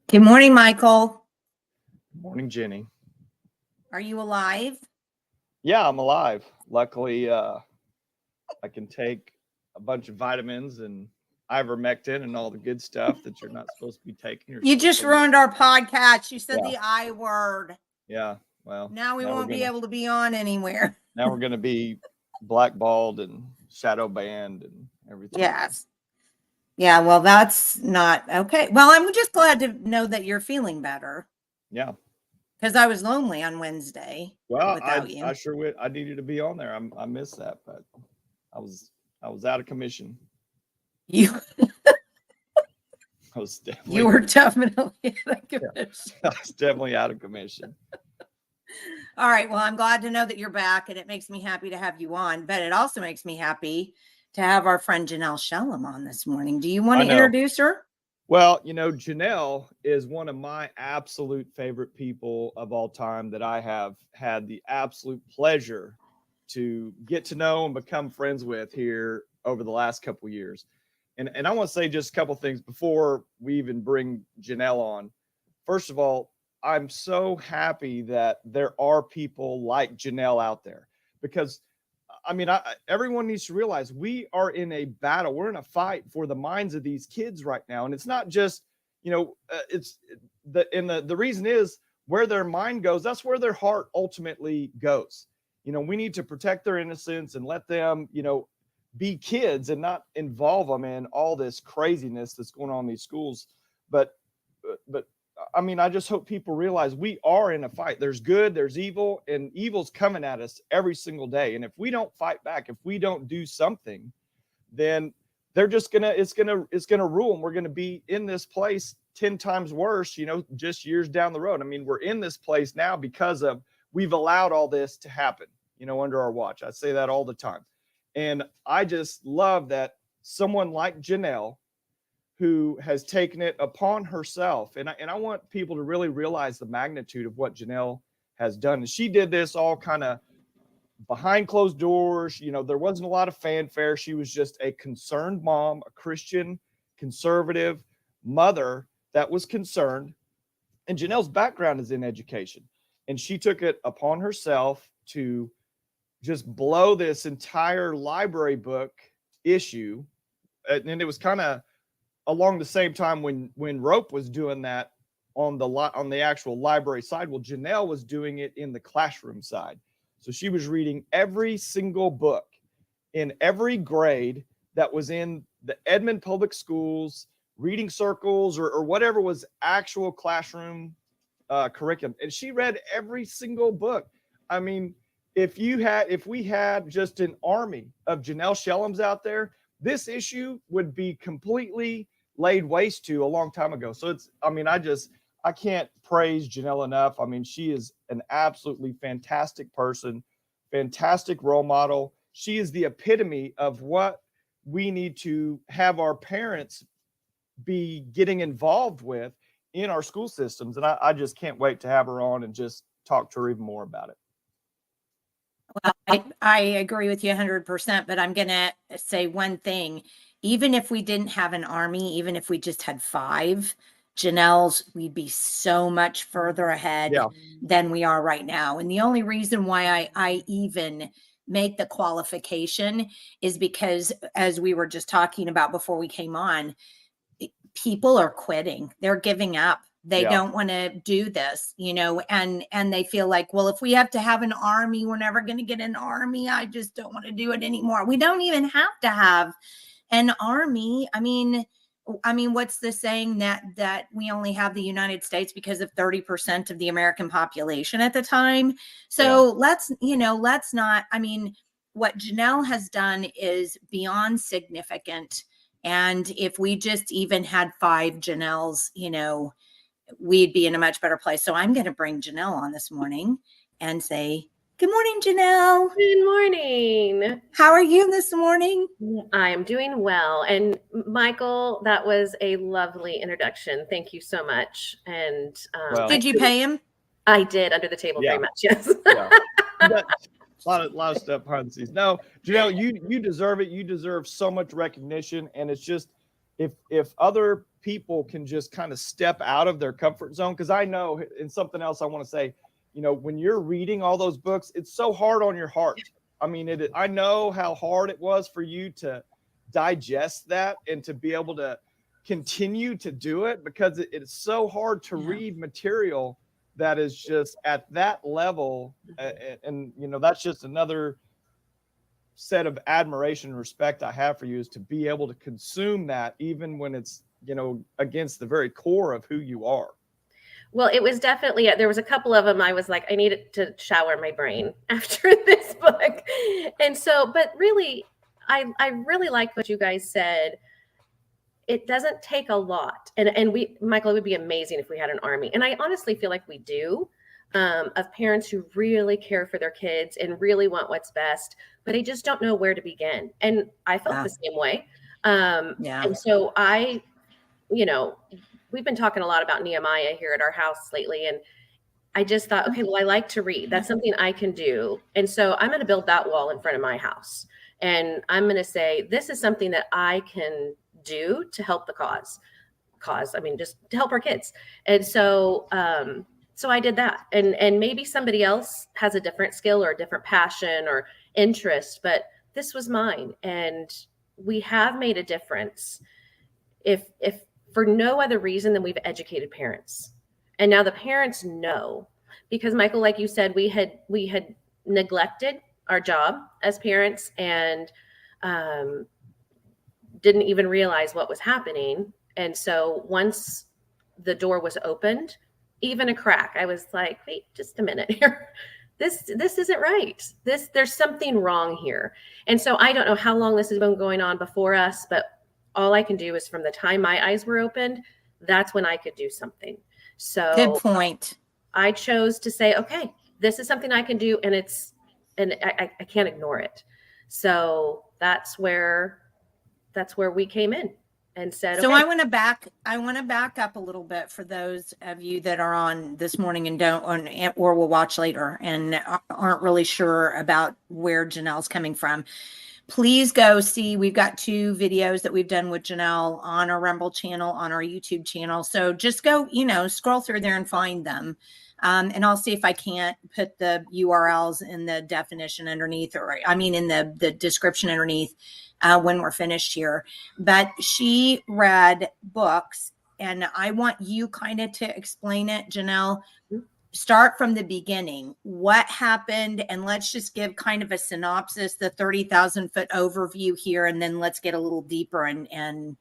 Good morning, Michael. Good morning, Jenny. Are you alive? Yeah, I'm alive. Luckily, I can take a bunch of vitamins and ivermectin and all the good stuff that you're not supposed to be taking. You just ruined our podcast. You said Yeah. the I word. Yeah, well. Now we won't be able to be on anywhere. Now we're going to be blackballed and shadow banned and everything. Yes. Yeah, well, that's not okay. Well, I'm just glad to know that you're feeling better. Yeah. Because I was lonely on Wednesday. Well, without you. I sure would. I needed to be on there. I missed that, but I was out of commission. You I was definitely. You were definitely out of commission. Yeah, I was definitely out of commission. All right. Well, I'm glad to know that you're back, and it makes me happy to have you on. But it also makes me happy to have our friend Janelle Shellum on this morning. Do you want to introduce her? Well, Janelle is one of my absolute favorite people of all time that I have had the absolute pleasure to get to know and become friends with here over the last couple of years. And I want to say just a couple of things before we even bring Janelle on. First of all, I'm so happy that there are people like Janelle out there, because everyone needs to realize we are in a battle. We're in a fight for the minds of these kids right now. And it's not just, the reason is where their mind goes, that's where their heart ultimately goes. We need to protect their innocence and let them, be kids and not involve them in all this craziness that's going on in these schools. But I just hope people realize we are in a fight. There's good, there's evil, and evil's coming at us every single day. And if we don't fight back, if we don't do something, then they're just it's gonna rule. And we're gonna be in this place 10 times worse, just years down the road. We're in this place now because we've allowed all this to happen, under our watch. I say that all the time. And I just love that someone like Janelle, who has taken it upon herself. And I want people to really realize the magnitude of what Janelle has done. And she did this all kind of behind closed doors. There wasn't a lot of fanfare. She was just a concerned mom, a Christian, conservative mother that was concerned. And Janelle's background is in education. And she took it upon herself to just blow this entire library book issue. And it was kind of along the same time when Rope was doing that on the actual library side. Well, Janelle was doing it in the classroom side. So she was reading every single book in every grade that was in the Edmond Public Schools, reading circles, or whatever was actual classroom curriculum. And she read every single book. If we had just an army of Janelle Shellums out there, this issue would be completely laid waste to a long time ago. So I can't praise Janelle enough. She is an absolutely fantastic person, fantastic role model. She is the epitome of what we need to have our parents be getting involved with in our school systems. And I just can't wait to have her on and just talk to her even more about it. Well, I agree with you 100%, but I'm going to say one thing. Even if we didn't have an army, even if we just had 5 Janelles, we'd be so much further ahead than we are right now. And the only reason why I even make the qualification is because, as we were just talking about before we came on, people are quitting. They're giving up. They Yeah. don't want to do this, and they feel like, well, if we have to have an army, we're never going to get an army. I just don't want to do it anymore. We don't even have to have an army. I mean, what's the saying that we only have the United States because of 30% of the American population at the time? So let's not, what Janelle has done is beyond significant. And if we just even had 5 Janelles, we'd be in a much better place. So I'm going to bring Janelle on this morning and say, good morning, Janelle. Good morning. How are you this morning? I am doing well. And Michael, that was a lovely introduction. Thank you so much. And did you pay him? I did, under the table, very much. Yes. Yeah. A lot of stuff behind the scenes. No, Janelle, you deserve it. You deserve so much recognition. And it's just, if other people can just kind of step out of their comfort zone, because I know, and something else I want to say, when you're reading all those books, it's so hard on your heart. I know how hard it was for you to digest that and to be able to continue to do it, because it's so hard to read material that is just at that level. And that's just another set of admiration and respect I have for you, is to be able to consume that, even when it's, against the very core of who you are. Well, it was definitely, there was a couple of them I was like, I needed to shower my brain after this book. And so, but really, I really like what you guys said. It doesn't take a lot. And Michael, it would be amazing if we had an army. And I honestly feel like we do, of parents who really care for their kids and really want what's best, but they just don't know where to begin. And I felt the same way. And so we've been talking a lot about Nehemiah here at our house lately. And I just thought, okay, well, I like to read. That's something I can do. And so I'm going to build that wall in front of my house. And I'm going to say, this is something that I can do to help the cause, just to help our kids. And so, so I did that. And maybe somebody else has a different skill or a different passion or interest, but this was mine. And we have made a difference. If for no other reason than we've educated parents. And now the parents know, because Michael, like you said, we had neglected our job as parents and didn't even realize what was happening. And so once the door was opened, even a crack, I was like, wait, just a minute here. This isn't right. There's something wrong here. And so I don't know how long this has been going on before us, but all I can do is from the time my eyes were opened, that's when I could do something. So good point. I chose to say, okay, this is something I can do. And I can't ignore it. So that's where we came in and said, so okay. I want to back up a little bit for those of you that are on this morning and or will watch later and aren't really sure about where Janelle's coming from. Please go see, we've got 2 videos that we've done with Janelle on our Rumble channel, on our YouTube channel. So just go, scroll through there and find them. And I'll see if I can't put the URLs in the definition underneath, in the description underneath when we're finished here. But she read books, and I want you kind of to explain it, Janelle. Start from the beginning. What happened? And let's just give kind of a synopsis, the 30,000 foot overview here, and then let's get a little deeper and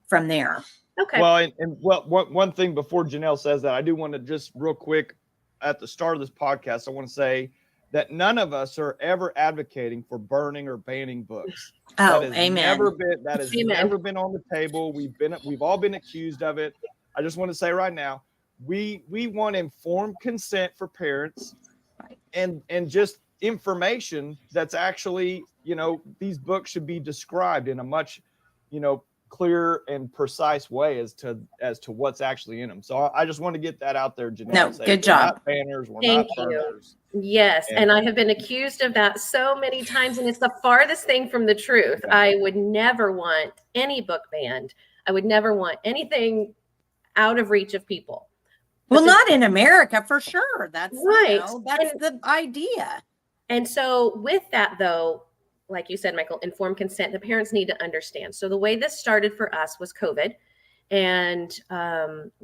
from there. Okay. Well, one thing before Janelle says that, I do want to just real quick at the start of this podcast, I want to say that none of us are ever advocating for burning or banning books. Oh, that has amen. That has never been on the table. We've all been accused of it. I just want to say right now, we want informed consent for parents, and just information that's actually, these books should be described in a much, clear and precise way as to what's actually in them. So I just want to get that out there, Janelle. No, good job. We're not banners, we're Thank not you. burners. Yes. And I have been accused of that so many times, and it's the farthest thing from the truth. Yeah. I would never want any book banned. I would never want anything out of reach of people. Well, not in America, for sure. That's right. That's the idea. And so with that, though, like you said, Michael, informed consent, the parents need to understand. So the way this started for us was COVID. And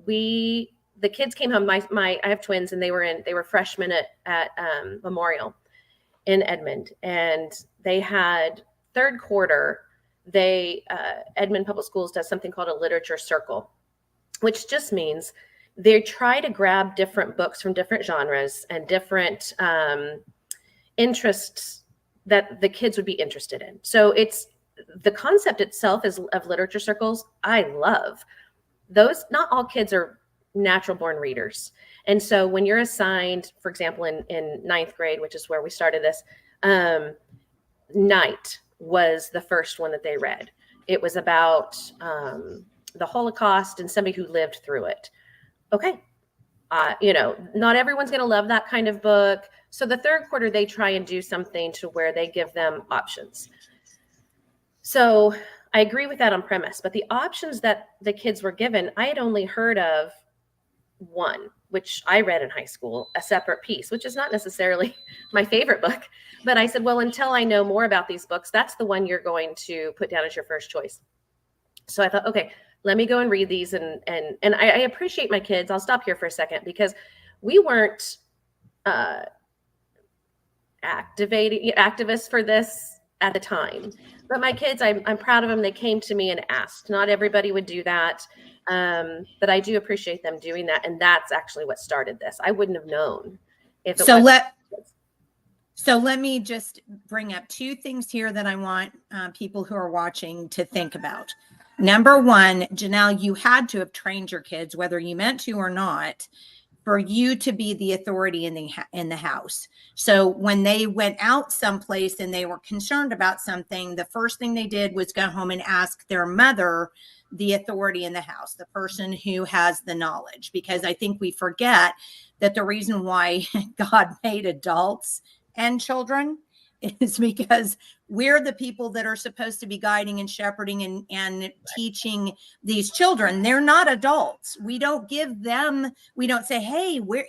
we the kids came home. I have twins, and they were freshmen at Memorial in Edmond, and they had third quarter. Edmond Public Schools does something called a literature circle, which just means they try to grab different books from different genres and different interests that the kids would be interested in. So it's the concept itself of literature circles. I love those. Not all kids are natural born readers. And so when you're assigned, for example, in ninth grade, which is where we started this, Night was the first one that they read. It was about the Holocaust and somebody who lived through it. Okay. Not everyone's going to love that kind of book. So the third quarter, they try and do something to where they give them options. So I agree with that on premise, but the options that the kids were given, I had only heard of one, which I read in high school, A Separate Piece, which is not necessarily my favorite book. But I said, well, until I know more about these books, that's the one you're going to put down as your first choice. So I thought, okay, let me go and read these. And I appreciate my kids. I'll stop here for a second, because we weren't activists for this at the time. But my kids, I'm proud of them. They came to me and asked. Not everybody would do that. But I do appreciate them doing that. And that's actually what started this. I wouldn't have known if it wasn't. So let me just bring up two things here that I want people who are watching to think about. Number one, Janelle, you had to have trained your kids, whether you meant to or not, for you to be the authority in the house. So when they went out someplace and they were concerned about something, the first thing they did was go home and ask their mother, the authority in the house, the person who has the knowledge. Because I think we forget that the reason why God made adults and children is because we're the people that are supposed to be guiding and shepherding and teaching these children. They're not adults. We don't say, hey, what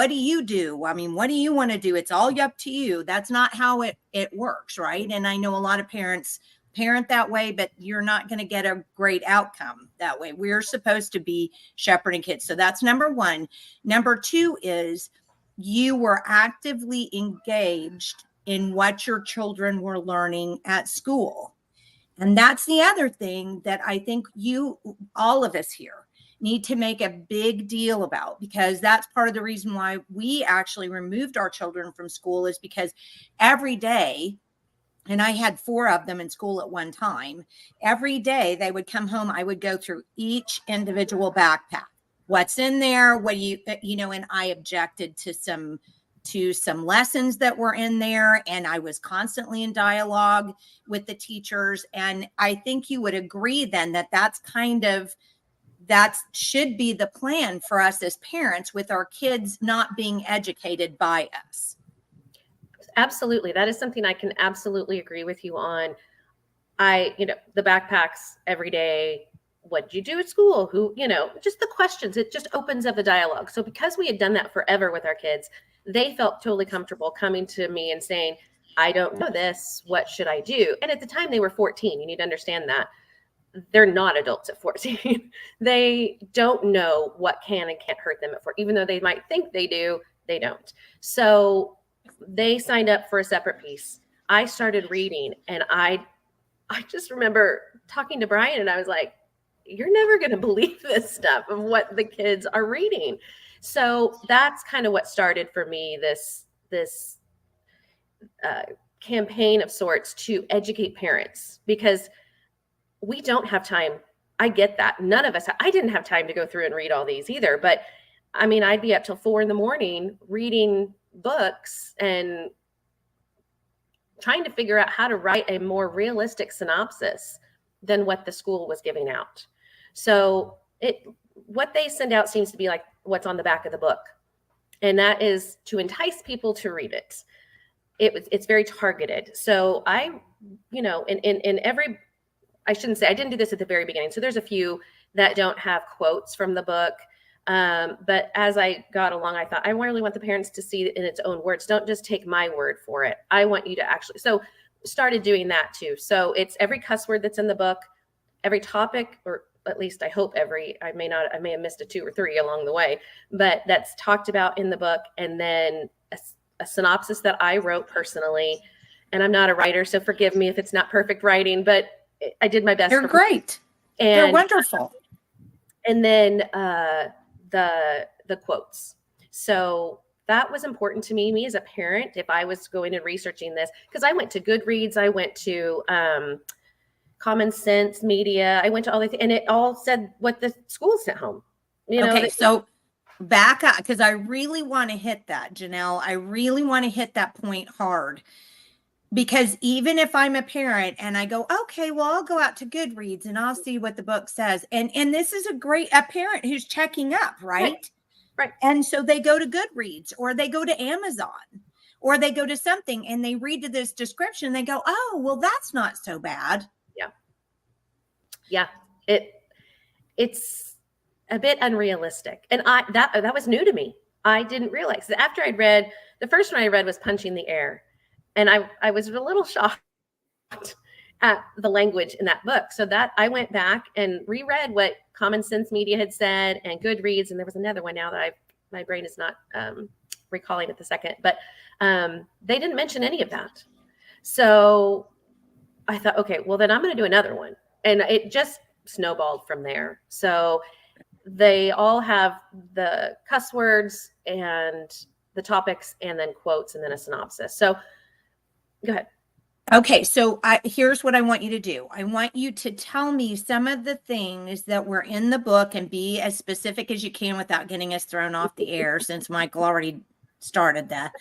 do you do? I mean, what do you want to do? It's all up to you. That's not how it works, right? And I know a lot of parents parent that way, but you're not going to get a great outcome that way. We're supposed to be shepherding kids. So that's number one. Number two is you were actively engaged in what your children were learning at school. And that's the other thing that I think all of us here, need to make a big deal about, because that's part of the reason why we actually removed our children from school, is because every day, and I had 4 of them in school at one time, every day they would come home, I would go through each individual backpack. What's in there? What do and I objected to some lessons that were in there. And I was constantly in dialogue with the teachers. And I think you would agree then that should be the plan for us as parents, with our kids not being educated by us. Absolutely. That is something I can absolutely agree with you on. The backpacks every day. What did you do at school? Who, just the questions. It just opens up the dialogue. So because we had done that forever with our kids, they felt totally comfortable coming to me and saying, I don't know this. What should I do? And at the time they were 14. You need to understand that. They're not adults at 14. They don't know what can and can't hurt them at 14. Even though they might think they do, they don't. So they signed up for A Separate Piece. I started reading, and I just remember talking to Brian, and I was like, you're never going to believe this stuff of what the kids are reading. So that's kind of what started for me this campaign of sorts to educate parents, because we don't have time. I get that. None of us, I didn't have time to go through and read all these either. But I mean, I'd be up till 4 a.m. reading books and trying to figure out how to write a more realistic synopsis than what the school was giving out. So what they send out seems to be like what's on the back of the book. And that is to entice people to read it. It's very targeted. So I shouldn't say, I didn't do this at the very beginning. So there's a few that don't have quotes from the book. But as I got along, I thought, I really want the parents to see it in its own words. Don't just take my word for it. I want you to actually, so started doing that too. So it's every cuss word that's in the book, every topic or at least I hope I may have missed a 2 or 3 along the way, but that's talked about in the book. And then a synopsis that I wrote personally, and I'm not a writer, so forgive me if it's not perfect writing, but I did my best. They're great. And they're wonderful. And then the quotes. So that was important to me as a parent, if I was going and researching this, because I went to Goodreads, I went to Common Sense Media, I went to all the and it all said what the school sent home. Okay, so back up, because I really want to hit that, Janelle. I really want to hit that point hard. Because even if I'm a parent and I go, okay, well, I'll go out to Goodreads and I'll see what the book says. And this is a parent who's checking up, right? Right. And so they go to Goodreads or they go to Amazon or they go to something and they read to this description. And they go, oh, well, that's not so bad. Yeah. Yeah. It's a bit unrealistic. And that was new to me. I didn't realize that after I'd read, the first one I read was Punching the Air. And I was a little shocked at the language in that book. So that I went back and reread what Common Sense Media had said and Goodreads. And there was another one now that my brain is not recalling at the second, but they didn't mention any of that. So I thought, okay, well then I'm going to do another one. And it just snowballed from there. So they all have the cuss words and the topics and then quotes and then a synopsis. So go ahead. Okay, so here's what I want you to do. I want you to tell me some of the things that were in the book and be as specific as you can without getting us thrown off the air, since Michael already started that.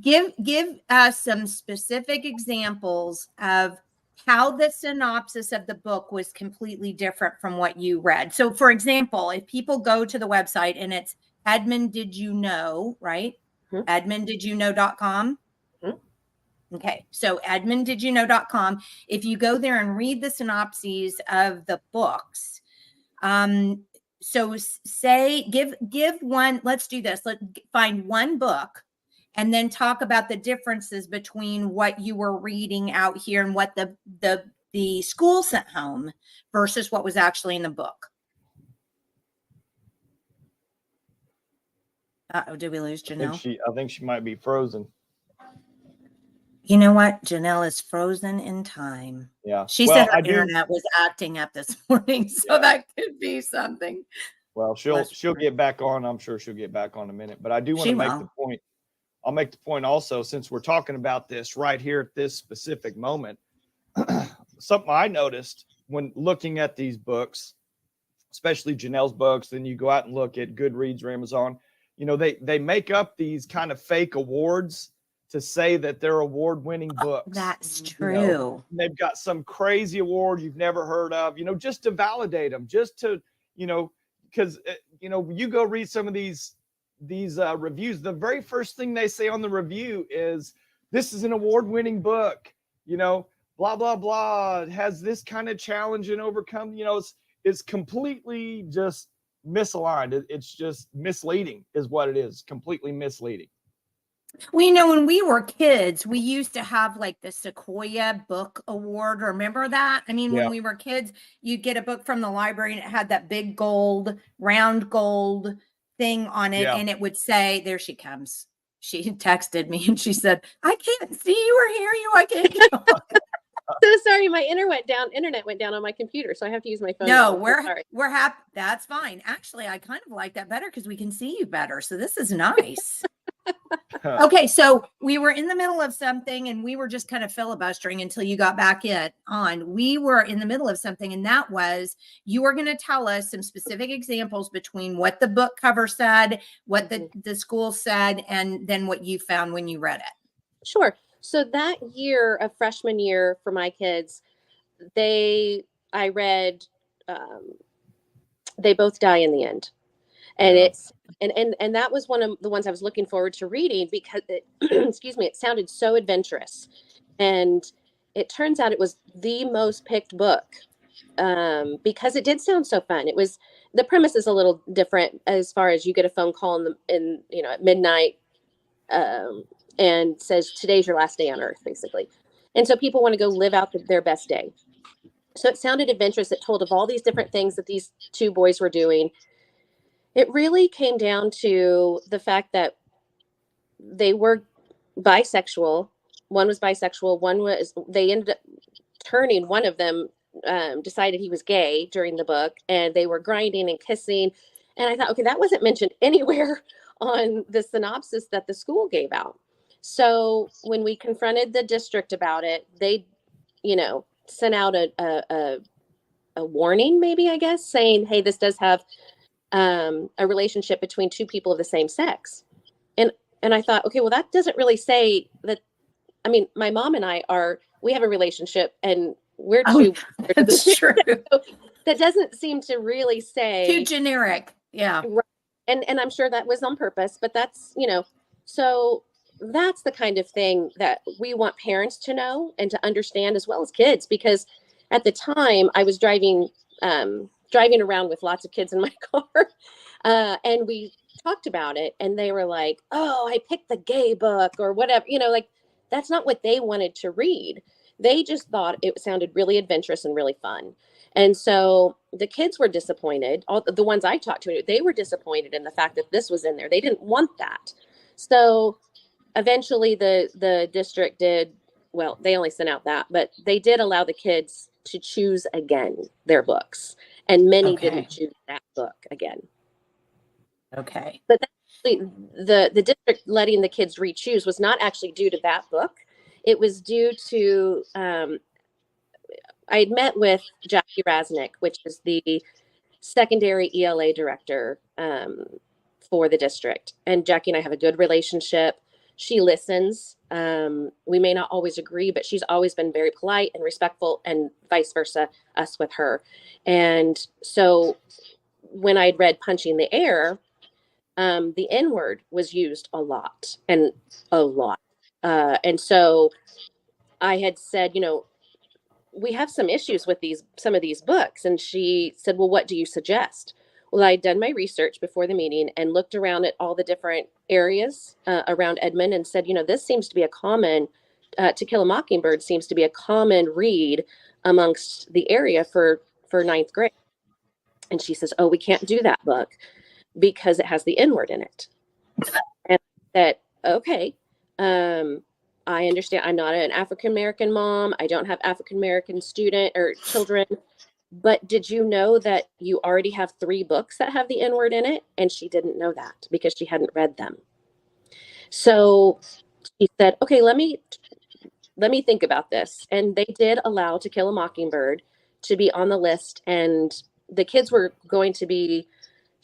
Give us some specific examples of how the synopsis of the book was completely different from what you read. So, for example, if people go to the website and it's Edmond, did you know, right? Mm-hmm. EdmondDidYouKnow.com. Mm-hmm. Okay. So EdmondDidYouKnow.com. If you go there and read the synopses of the books, so give one, let's do this. Let's find one book and then talk about the differences between what you were reading out here and what the school sent home versus what was actually in the book. Uh-oh, did we lose Janelle? I think she might be frozen. You know what? Janelle is frozen in time. Yeah. She said her internet was acting up this morning, so that could be something. Well, she'll get back on. I'm sure she'll get back on in a minute. But I do want to make the point. I'll make the point also, since we're talking about this right here at this specific moment. Something I noticed when looking at these books, especially Janelle's books, then you go out and look at Goodreads or Amazon. They make up these kind of fake awards to say that they're award-winning books. That's true. They've got some crazy award you've never heard of, just to validate them, just to, because, you go read some of these reviews. The very first thing they say on the review is, this is an award-winning book, blah, blah, blah. It has this kind of challenge and overcome, it's completely just misaligned. It's just misleading is what it is. Completely misleading. Well, when we were kids, we used to have like the Sequoia Book Award. Remember that? I mean, when we were kids, you'd get a book from the library and it had that big round gold thing on it. And it would say, there she comes. She texted me and she said, I can't see you or hear you. I can't get on. So sorry, my internet went down on my computer, so I have to use my phone. No, we're happy. That's fine. Actually, I kind of like that better because we can see you better. So this is nice. Okay, so we were in the middle of something and we were just kind of filibustering until you got back on. We were in the middle of something, and that was, you were going to tell us some specific examples between what the book cover said, what the school said, and then what you found when you read it. Sure. So that year of freshman year for my kids, I read, They Both Die in the End. And and that was one of the ones I was looking forward to reading because it sounded so adventurous. And it turns out it was the most picked book because it did sound so fun. The premise is a little different as far as you get a phone call at midnight and says, today's your last day on earth, basically. And so people want to go live out their best day. So it sounded adventurous. It told of all these different things that these two boys were doing. It really came down to the fact that they were bisexual. One was bisexual. They ended up turning, one of them decided he was gay during the book, and they were grinding and kissing. And I thought, okay, that wasn't mentioned anywhere on the synopsis that the school gave out. So when we confronted the district about it, they, sent out a warning, maybe, I guess, saying, hey, this does have a relationship between two people of the same sex. And I thought, okay, well, that doesn't really say that. I mean, my mom and we have a relationship, and we're two. That's true. So that doesn't seem to really say. Too generic. Yeah. Right. And I'm sure that was on purpose, but that's, so that's the kind of thing that we want parents to know and to understand, as well as kids, because at the time I was driving around with lots of kids in my car, and we talked about it, and they were like, oh, I picked the gay book or whatever, like that's not what they wanted to read. They just thought it sounded really adventurous and really fun. And so the kids were disappointed. All the ones I talked to, they were disappointed in the fact that this was in there. They didn't want that. So eventually the district did, well, they only sent out that, but they did allow the kids to choose again their books. And many didn't choose that book again. Okay. But the district letting the kids re-choose was not actually due to that book. It was due to, I had met with Jackie Rasnick, which is the secondary ELA director for the district. And Jackie and I have a good relationship. She listens. We may not always agree, but she's always been very polite and respectful, and vice versa, us with her. And so when I'd read Punching the Air, the N-word was used a lot. And so I had said, we have some issues with some of these books. And she said, well, what do you suggest? Well, I'd done my research before the meeting and looked around at all the different areas around Edmond and said, this seems to be a common, To Kill a Mockingbird seems to be a common read amongst the area for ninth grade. And she says, oh, we can't do that book because it has the N-word in it. And that, okay, I understand. I'm not an African-American mom. I don't have African-American student or children. But did you know that you already have 3 books that have the N-word in it? And she didn't know that because she hadn't read them. So she said, okay, let me think about this. And they did allow To Kill a Mockingbird to be on the list. And the kids were going to be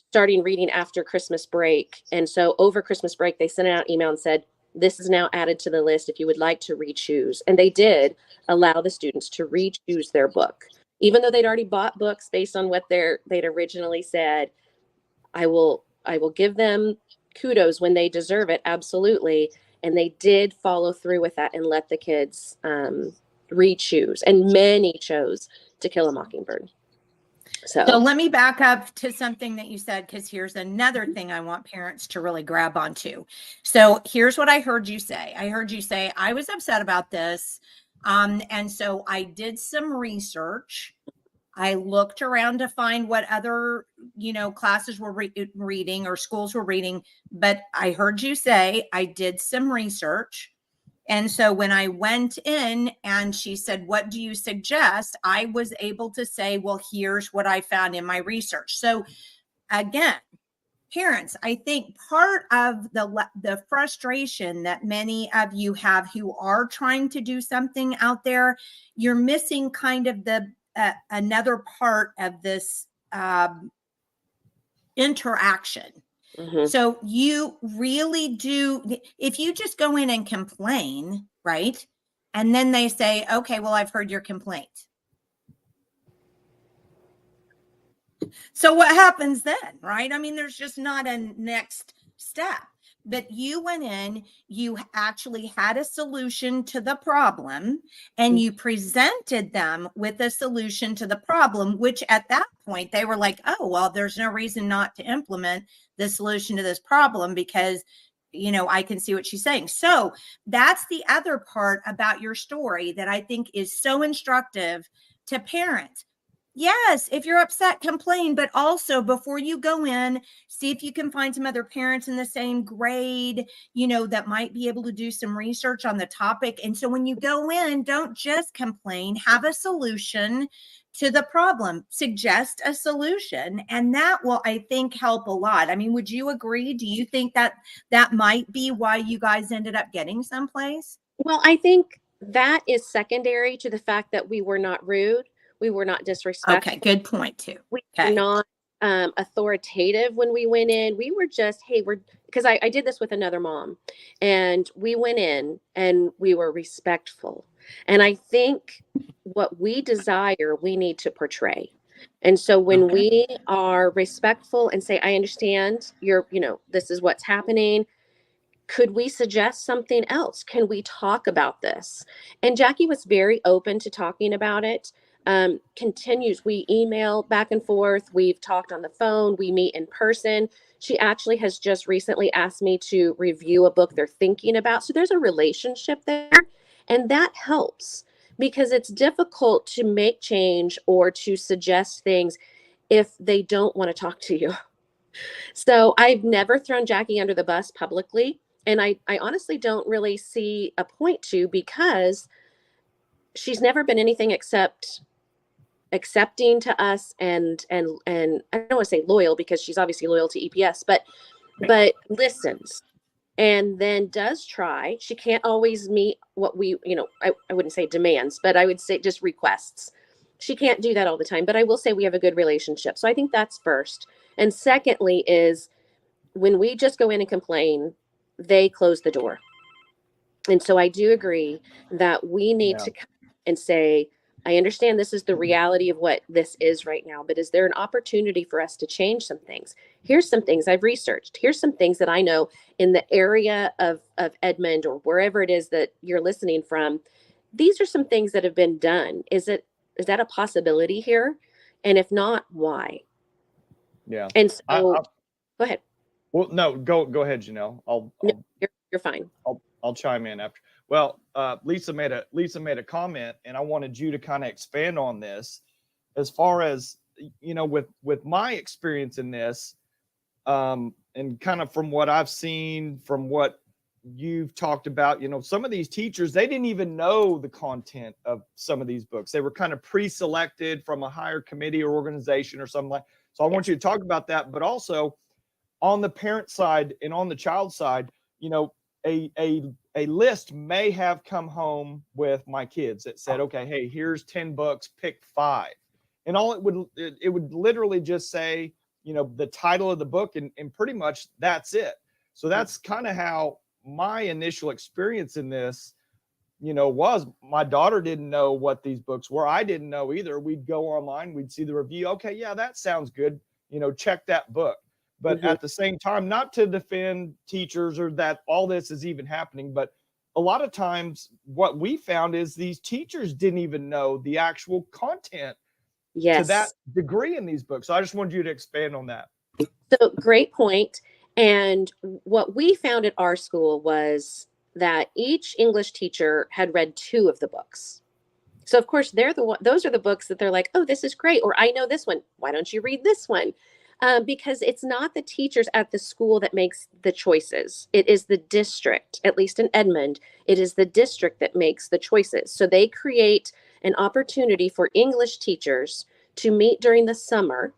starting reading after Christmas break. And so over Christmas break, they sent out an email and said, this is now added to the list if you would like to re-choose. And they did allow the students to re-choose their book. Even though they'd already bought books based on what they'd originally said, I will give them kudos when they deserve it, absolutely. And they did follow through with that and let the kids re-choose. And many chose To Kill a Mockingbird. So let me back up to something that you said, because here's another thing I want parents to really grab onto. So here's what I heard you say. I heard you say, I was upset about this. And so I did some research. I looked around to find what other, classes were reading or schools were reading. But I heard you say, I did some research. And so when I went in and she said, what do you suggest? I was able to say, well, here's what I found in my research. So again, parents, I think part of the frustration that many of you have who are trying to do something out there, you're missing kind of the another part of this interaction. Mm-hmm. So you really do, if you just go in and complain, right? And then they say, okay, well, I've heard your complaint. So what happens then, right? I mean, there's just not a next step. But you went in, you actually had a solution to the problem, and you presented them with a solution to the problem, which at that point they were like, oh, well, there's no reason not to implement the solution to this problem because, I can see what she's saying. So that's the other part about your story that I think is so instructive to parents. Yes, if you're upset, complain, but also before you go in, see if you can find some other parents in the same grade, that might be able to do some research on the topic. And so when you go in, don't just complain, have a solution to the problem, suggest a solution, and that will, I think, help a lot. I mean, would you agree? Do you think that that might be why you guys ended up getting someplace? Well, I think that is secondary to the fact that we were not rude. We were not disrespectful. Okay, good point too. We were Okay. not authoritative when we went in. We were just, hey, because I did this with another mom, and we went in and we were respectful. And I think what we desire, we need to portray. And so when Okay. we are respectful and say, I understand this is what's happening. Could we suggest something else? Can we talk about this? And Jackie was very open to talking about it. Continues. We email back and forth. We've talked on the phone. We meet in person. She actually has just recently asked me to review a book they're thinking about. So there's a relationship there. And that helps because it's difficult to make change or to suggest things if they don't want to talk to you. So I've never thrown Jackie under the bus publicly. And I honestly don't really see a point to, because she's never been anything except accepting to us and I don't want to say loyal, because she's obviously loyal to EPS, but listens and then does try. She can't always meet what we, I wouldn't say demands, but I would say just requests. She can't do that all the time, but I will say we have a good relationship. So I think that's first. And secondly is when we just go in and complain, they close the door. And so I do agree that we need to come and say, I understand this is the reality of what this is right now, but is there an opportunity for us to change some things? Here's some things I've researched. Here's some things that I know in the area of Edmond or wherever it is that you're listening from. These are some things that have been done. Is that a possibility here? And if not, why? Yeah. And so go ahead. Well, no, go ahead, Janelle. No, you're fine. I'll chime in after. Well, Lisa made a comment, and I wanted you to kind of expand on this, as far as with my experience in this, and kind of from what I've seen, from what you've talked about. Some of these teachers, they didn't even know the content of some of these books. They were kind of pre-selected from a higher committee or organization or something like. So I want you to talk about that, but also on the parent side and on the child side, a list may have come home with my kids that said, okay, hey, here's 10 books, pick 5. And all it would literally just say, the title of the book, and pretty much that's it. So that's kind of how my initial experience in this, was. My daughter didn't know what these books were. I didn't know either. We'd go online, we'd see the review. Okay, yeah, that sounds good. Check that book. But at the same time, not to defend teachers or that all this is even happening, but a lot of times what we found is these teachers didn't even know the actual content to that degree in these books. So I just wanted you to expand on that. So great point. And what we found at our school was that each English teacher had read 2 of the books. So of course those are the books that they're like, oh, this is great. Or I know this one. Why don't you read this one? Because it's not the teachers at the school that makes the choices. It is the district, at least in Edmond, it is the district that makes the choices. So they create an opportunity for English teachers to meet during the summer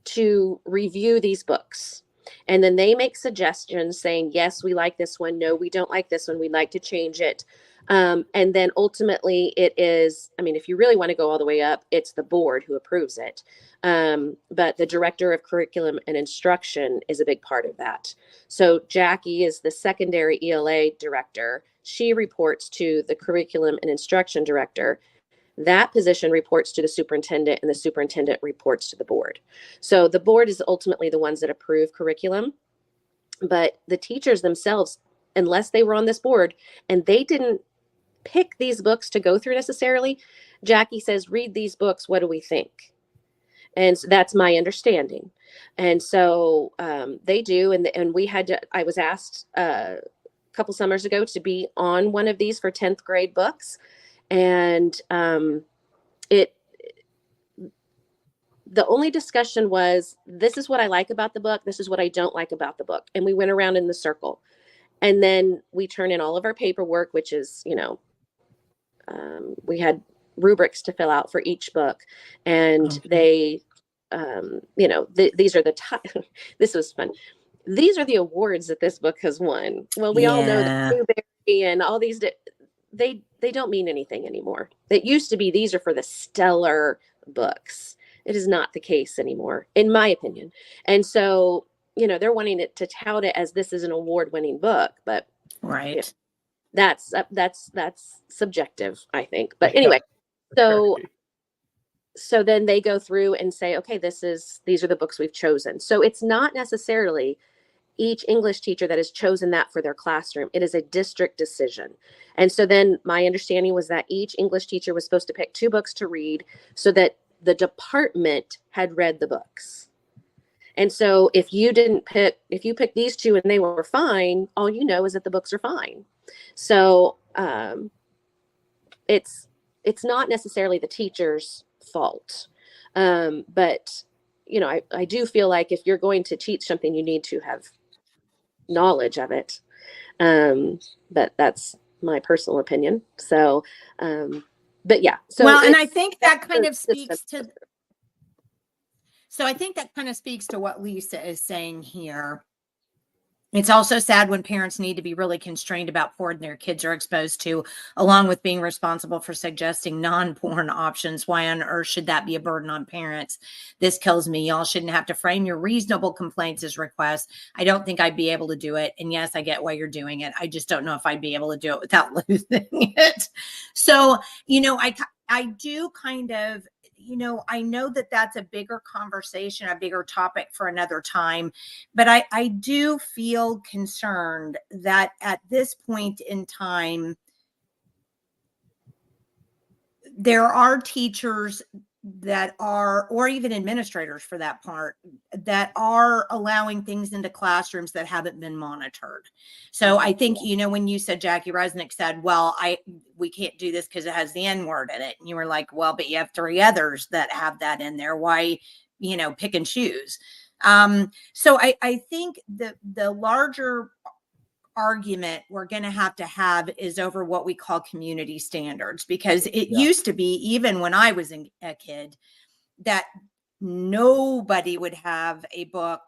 to review these books. And then they make suggestions saying, yes, we like this one. No, we don't like this one. We'd like to change it. And then ultimately it is, if you really want to go all the way up, it's the board who approves it. But the director of curriculum and instruction is a big part of that. So Jackie is the secondary ELA director. She reports to the curriculum and instruction director. That position reports to the superintendent, and the superintendent reports to the board. So the board is ultimately the ones that approve curriculum, but the teachers themselves, unless they were on this board and they didn't pick these books to go through necessarily, Jackie says, read these books. What do we think? And so that's my understanding. And so they do. And we had to, I was asked a couple summers ago to be on one of these for 10th grade books. And the only discussion was, this is what I like about the book. This is what I don't like about the book. And we went around in the circle. And then we turn in all of our paperwork, which is, we had rubrics to fill out for each book. And they, these are the this was fun. These are the awards that this book has won. Well, we all know that Newbery and all these, they don't mean anything anymore. It used to be, these are for the stellar books. It is not the case anymore, in my opinion. And so, they're wanting it to tout it as this is an award-winning book, but right. That's subjective, I think. But anyway, so then they go through and say, okay, these are the books we've chosen. So it's not necessarily each English teacher that has chosen that for their classroom. It is a district decision. And so then my understanding was that each English teacher was supposed to pick 2 books to read so that the department had read the books. And so if you picked these 2 and they were fine, all you know is that the books are fine. So it's not necessarily the teacher's fault. But, I do feel like if you're going to teach something, you need to have knowledge of it. But that's my personal opinion. So, but yeah. So well, and I think that kind of speaks to, so I think that kind of speaks to what Lisa is saying here. It's also sad when parents need to be really constrained about porn their kids are exposed to, along with being responsible for suggesting non-porn options. Why on earth should that be a burden on parents? This kills me. Y'all shouldn't have to frame your reasonable complaints as requests. I don't think I'd be able to do it. And yes, I get why you're doing it. I just don't know if I'd be able to do it without losing it. So, I do kind of, I know that that's a bigger conversation, a bigger topic for another time, but I do feel concerned that at this point in time, there are teachers that are, or even administrators for that part, that are allowing things into classrooms that haven't been monitored. So I think, when you said, Jackie Resnick said, well, we can't do this because it has the N word in it. And you were like, well, but you have 3 others that have that in there. Why, pick and choose? So I think the larger argument we're going to have is over what we call community standards, because it used to be, even when I was a kid, that nobody would have a book.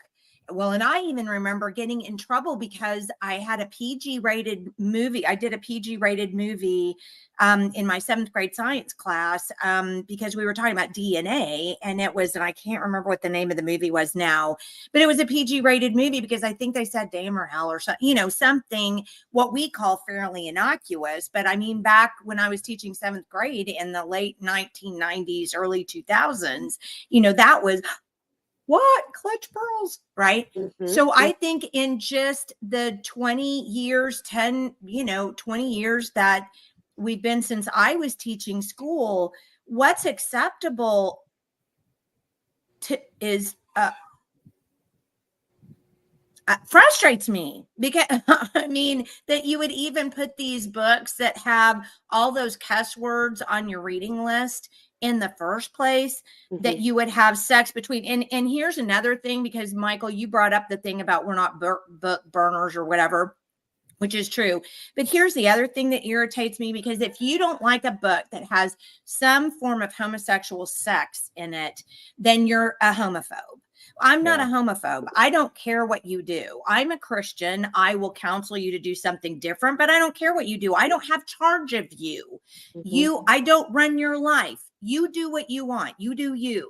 Well, and I even remember getting in trouble because I had a PG rated movie. I did a PG rated movie in my 7th grade science class because we were talking about DNA, and and I can't remember what the name of the movie was now, but it was a PG rated movie because I think they said damn or hell or something, something what we call fairly innocuous. But I mean, back when I was teaching 7th grade in the late 1990s, early 2000s, that was what clutch pearls, right? Mm-hmm. So I think in just the 20 years that we've been since I was teaching school, what's acceptable is frustrates me, because I mean that you would even put these books that have all those cuss words on your reading list in the first place, that you would have sex between. And here's another thing, because Michael, you brought up the thing about we're not book burners or whatever, which is true. But here's the other thing that irritates me, because if you don't like a book that has some form of homosexual sex in it, then you're a homophobe. I'm not a homophobe. I don't care what you do. I'm a Christian. I will counsel you to do something different, but I don't care what you do. I don't have charge of you. I don't run your life. You do what you want. You do you.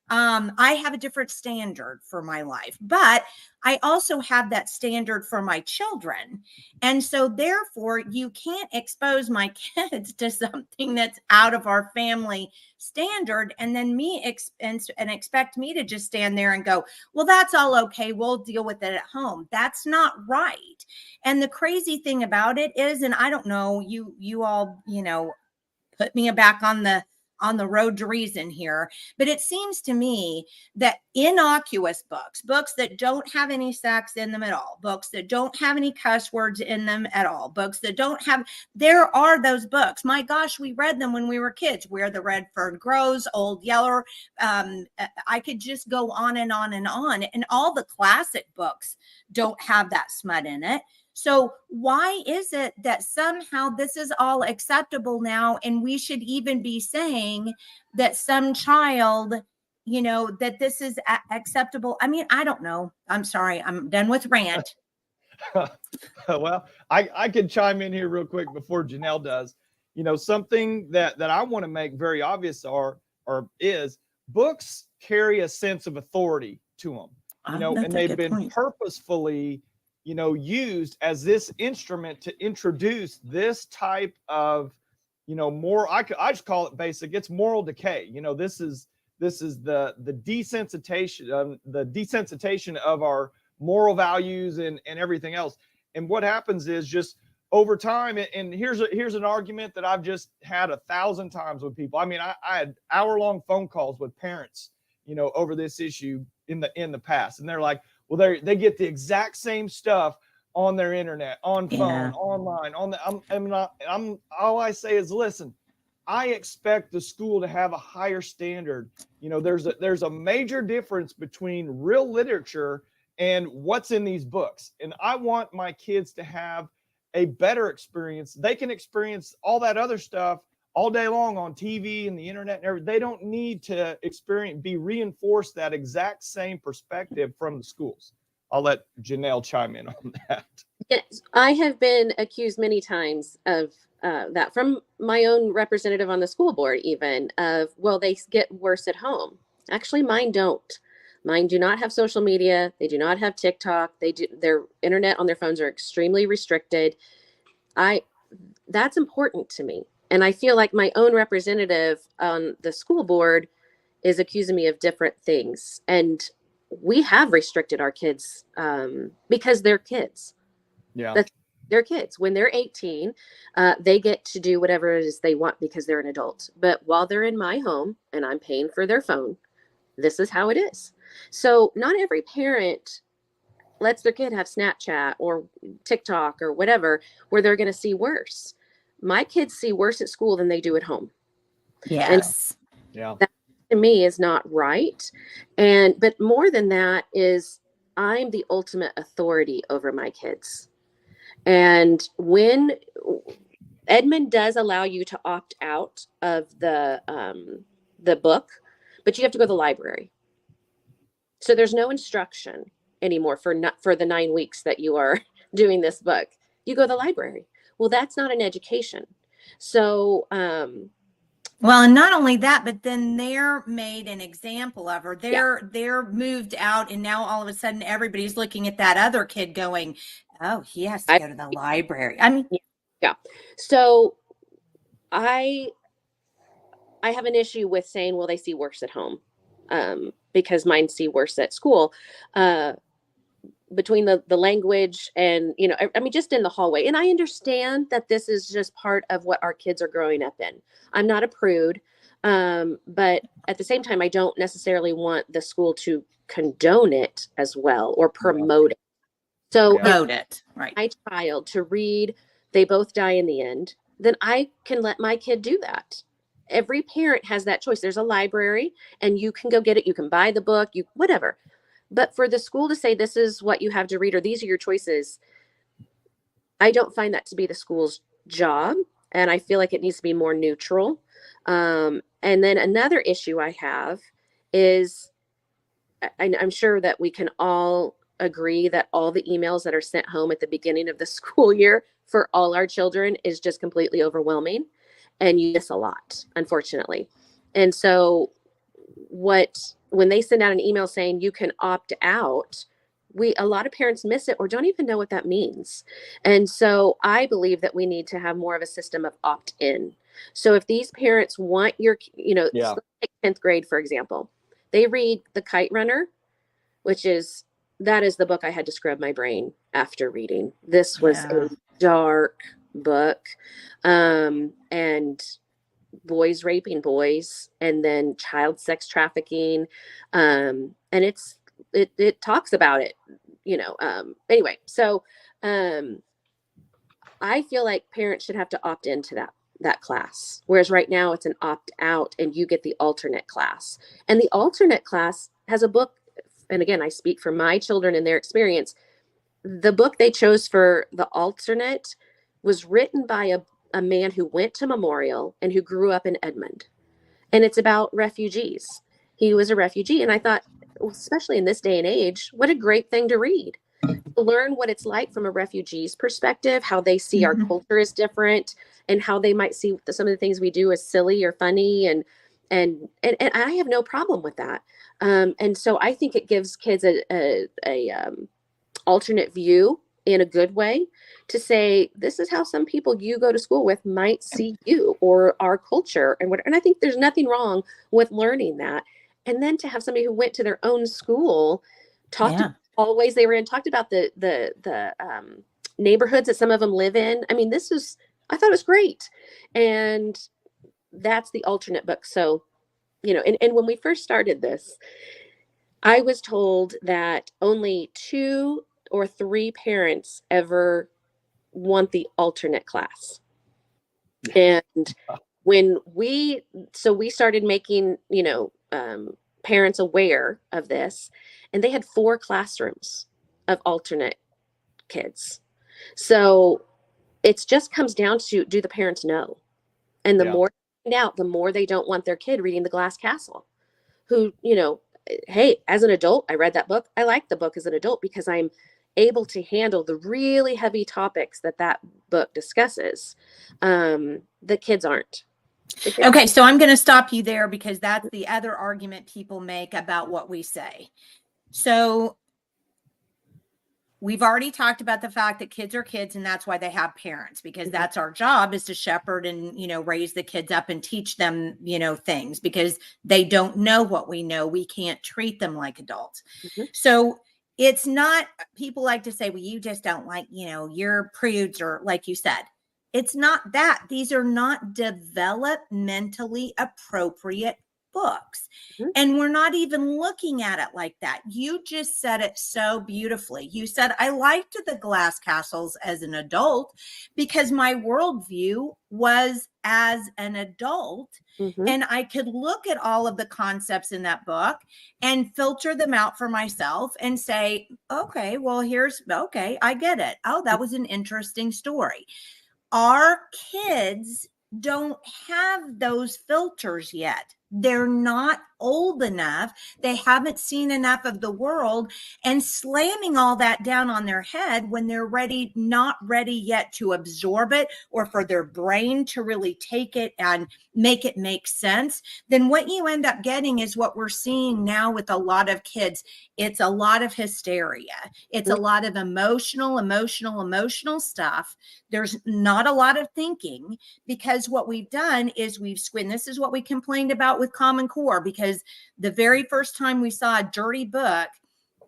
I have a different standard for my life, but I also have that standard for my children. And so therefore you can't expose my kids to something that's out of our family standard. And then expect me to just stand there and go, well, that's all okay. We'll deal with it at home. That's not right. And the crazy thing about it is, and I don't know, you all, put me back on the on the road to reason here, but it seems to me that innocuous books that don't have any sex in them at all, books that don't have any cuss words in them at all, books that don't have, there are those books. My gosh, we read them when we were kids. Where the Red Fern Grows, Old Yeller. I could just go on and on and on. And all the classic books don't have that smut in it. So why is it that somehow this is all acceptable now, and we should even be saying that some child, you know, that this is acceptable? I mean, I don't know. I'm sorry. I'm done with rant. Well, I could chime in here real quick before Janelle does. You know, something that I want to make very obvious is books carry a sense of authority to them, you know, and they've been purposefully, you know, used as this instrument to introduce this type of, you know, more, I just call it basic. It's moral decay. You know, this is the desensitization of our moral values and everything else. And what happens is just over time, and here's an argument that I've just had 1,000 times with people. I mean, I had hour-long phone calls with parents, you know, over this issue in the past, and they're like, well, they get the exact same stuff on their internet, on phone, online, on the. All I say is, listen, I expect the school to have a higher standard. You know, there's a major difference between real literature and what's in these books, and I want my kids to have a better experience. They can experience all that other stuff all day long on TV and the internet and everything. They don't need to be reinforced that exact same perspective from the schools. I'll let Janelle chime in on that. Yes, I have been accused many times of that from my own representative on the school board, even of, well, they get worse at home. Actually, mine don't. Mine do not have social media. They do not have TikTok. Their internet on their phones are extremely restricted. That's important to me. And I feel like my own representative on the school board is accusing me of different things. And we have restricted our kids because they're kids. Yeah. They're kids. When they're 18, they get to do whatever it is they want because they're an adult. But while they're in my home and I'm paying for their phone, this is how it is. So not every parent lets their kid have Snapchat or TikTok or whatever, where they're going to see worse. My kids see worse at school than they do at home. Yes. Yeah. That to me is not right. But more than that is I'm the ultimate authority over my kids. And when Edmond does allow you to opt out of the book, but you have to go to the library. So there's no instruction anymore for the 9 weeks that you are doing this book. You go to the library. Well, that's not an education. So, well, and not only that, but then they're made an example of her. They're moved out, and now all of a sudden everybody's looking at that other kid going, oh, he has to go to the library. I mean, yeah. So I have an issue with saying, well, they see worse at home, because mine see worse at school, between the language and, you know, I mean, just in the hallway. And I understand that this is just part of what our kids are growing up in. I'm not a prude, but at the same time, I don't necessarily want the school to condone it as well or promote it. So promote it, right? My child to read They Both Die in the End, then I can let my kid do that. Every parent has that choice. There's a library and you can go get it. You can buy the book, whatever. But for the school to say, this is what you have to read, or these are your choices, I don't find that to be the school's job. And I feel like it needs to be more neutral. And then another issue I have is, I'm sure that we can all agree that all the emails that are sent home at the beginning of the school year for all our children is just completely overwhelming. And you miss a lot, unfortunately. And so when they send out an email saying you can opt out, a lot of parents miss it or don't even know what that means. And so I believe that we need to have more of a system of opt-in. So if these parents want your, let's take 10th grade, for example, they read The Kite Runner, that is the book I had to scrub my brain after reading. This was a dark book. And boys raping boys and then child sex trafficking. And it talks about it, anyway. So I feel like parents should have to opt into that class. Whereas right now it's an opt out and you get the alternate class. And the alternate class has a book. And again, I speak for my children and their experience. The book they chose for the alternate was written by a man who went to Memorial and who grew up in Edmond. And it's about refugees. He was a refugee. And I thought, especially in this day and age, what a great thing to read. To learn what it's like from a refugee's perspective, how they see our culture is different, and how they might see some of the things we do as silly or funny. And I have no problem with that. And so I think it gives kids a alternate view in a good way to say, this is how some people you go to school with might see you or our culture and and I think there's nothing wrong with learning that. And then to have somebody who went to their own school, talked about hallways they were in, talked about the neighborhoods that some of them live in. I mean, I thought it was great. And that's the alternate book. So, and when we first started this, I was told that only 2 or 3 parents ever want the alternate class. And when we started making, parents aware of this, and they had 4 classrooms of alternate kids. So it just comes down to, do the parents know? And the more they find out, the more they don't want their kid reading The Glass Castle, who, hey, as an adult, I read that book. I like the book as an adult because I'm able to handle the really heavy topics that book discusses. The kids aren't. Okay, so I'm going to stop you there because that's the other argument people make about what we say. So we've already talked about the fact that kids are kids, and that's why they have parents, because that's our job, is to shepherd and, raise the kids up and teach them, things, because they don't know what we know. We can't treat them like adults. So it's not, people like to say, well, you just don't like, you're prudes, or like you said. It's not that. These are not developmentally appropriate books. And we're not even looking at it like that. You just said it so beautifully. You said, I liked The Glass Castles as an adult because my worldview was as an adult. And I could look at all of the concepts in that book and filter them out for myself and say, okay, well, okay, I get it. Oh, that was an interesting story. Our kids don't have those filters yet. They're not old enough. They haven't seen enough of the world, and slamming all that down on their head when they're not ready yet to absorb it, or for their brain to really take it and make it make sense, then what you end up getting is what we're seeing now with a lot of kids. It's a lot of hysteria. It's a lot of emotional stuff. There's not a lot of thinking, because what we've done is and this is what we complained about with Common Core, because the very first time we saw a dirty book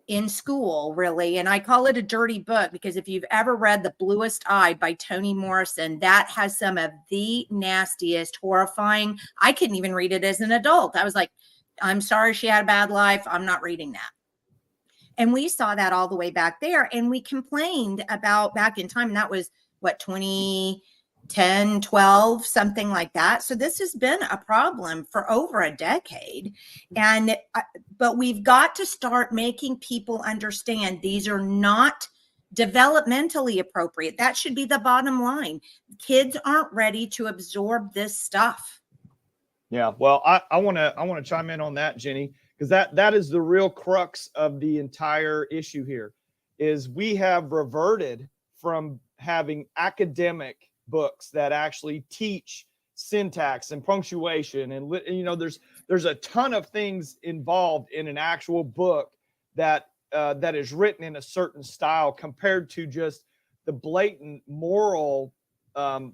in school, really, and I call it a dirty book because if you've ever read The Bluest Eye by Toni Morrison, that has some of the nastiest, horrifying. I couldn't even read it as an adult. I was like, I'm sorry she had a bad life. I'm not reading that. And we saw that all the way back there, and we complained about back in time, and that was what, 2010, 12, something like that. So this has been a problem for over a decade. But we've got to start making people understand these are not developmentally appropriate. That should be the bottom line. Kids aren't ready to absorb this stuff. Yeah, well, I want to chime in on that, Jenny, because that is the real crux of the entire issue here. Is we have reverted from having academic books that actually teach syntax and punctuation, and there's a ton of things involved in an actual book that is written in a certain style, compared to just the blatant moral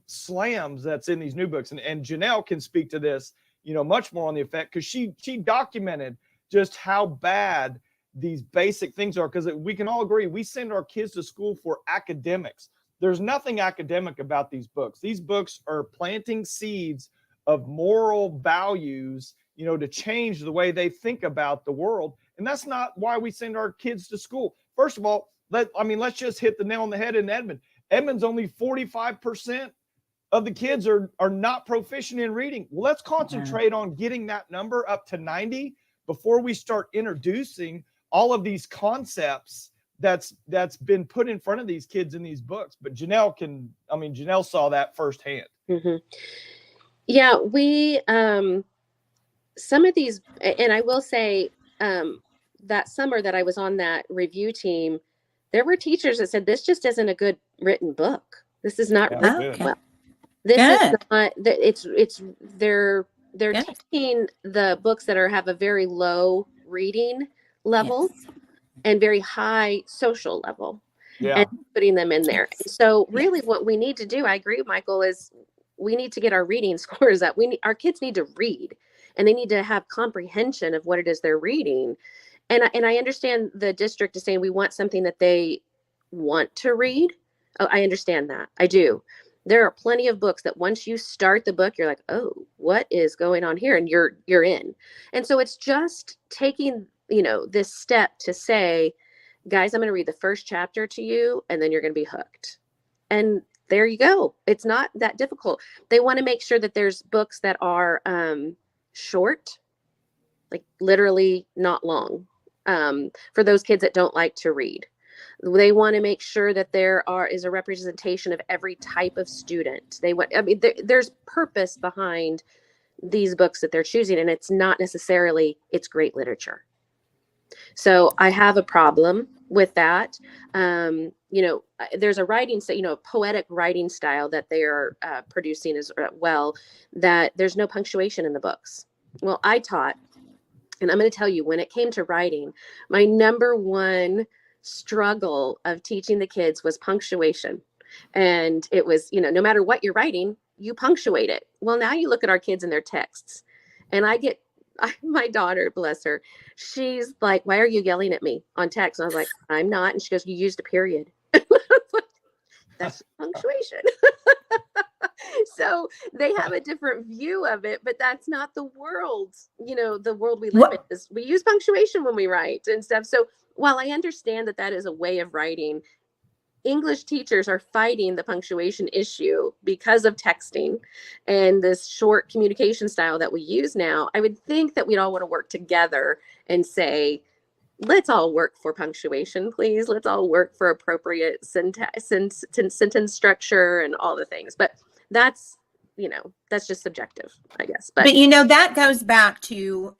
slams that's in these new books. And Janelle can speak to this, much more on the effect, because she documented just how bad these basic things are. Because we can all agree, we send our kids to school for academics. There's nothing academic about these books. These books are planting seeds of moral values, you know, to change the way they think about the world. And that's not why we send our kids to school. First of all, let's just hit the nail on the head in Edmond. Edmond's only 45% of the kids are not proficient in reading. Well, let's concentrate on getting that number up to 90 before we start introducing all of these concepts that's been put in front of these kids in these books. But Janelle saw that firsthand. Mm-hmm. Yeah, we, some of these, and I will say, that summer that I was on that review team, there were teachers that said, this just isn't a good written book. This is not written well. This is not, they're teaching the books that have a very low reading level and very high social level, and putting them in there. So really what we need to do, I agree with Michael, is we need to get our reading scores up. Our kids need to read, and they need to have comprehension of what it is they're reading. And I understand the district is saying we want something that they want to read. Oh, I understand that. I do. There are plenty of books that once you start the book, you're like, oh, what is going on here? And you're in. And so it's just taking, this step to say, guys, I'm going to read the first chapter to you, and then you're going to be hooked. And there you go. It's not that difficult. They want to make sure that there's books that are short, like literally not long, for those kids that don't like to read. They want to make sure that there is a representation of every type of student. There's purpose behind these books that they're choosing, and it's not necessarily it's great literature. So I have a problem with that. There's a writing, poetic writing style that they are producing as well, that there's no punctuation in the books. Well, I taught, and I'm going to tell you, when it came to writing, my number one struggle of teaching the kids was punctuation. And it was, no matter what you're writing, you punctuate it. Well, now you look at our kids and their texts, and my daughter, bless her, she's like, why are you yelling at me on text? And I was like, I'm not. And she goes, you used a period. That's punctuation. So they have a different view of it, but that's not the world. The world we live in is we use punctuation when we write and stuff. So while I understand that is a way of writing, English teachers are fighting the punctuation issue because of texting and this short communication style that we use now. I would think that we'd all want to work together and say, let's all work for punctuation, please. Let's all work for appropriate sentence structure and all the things. But that's just subjective, I guess. But that goes back to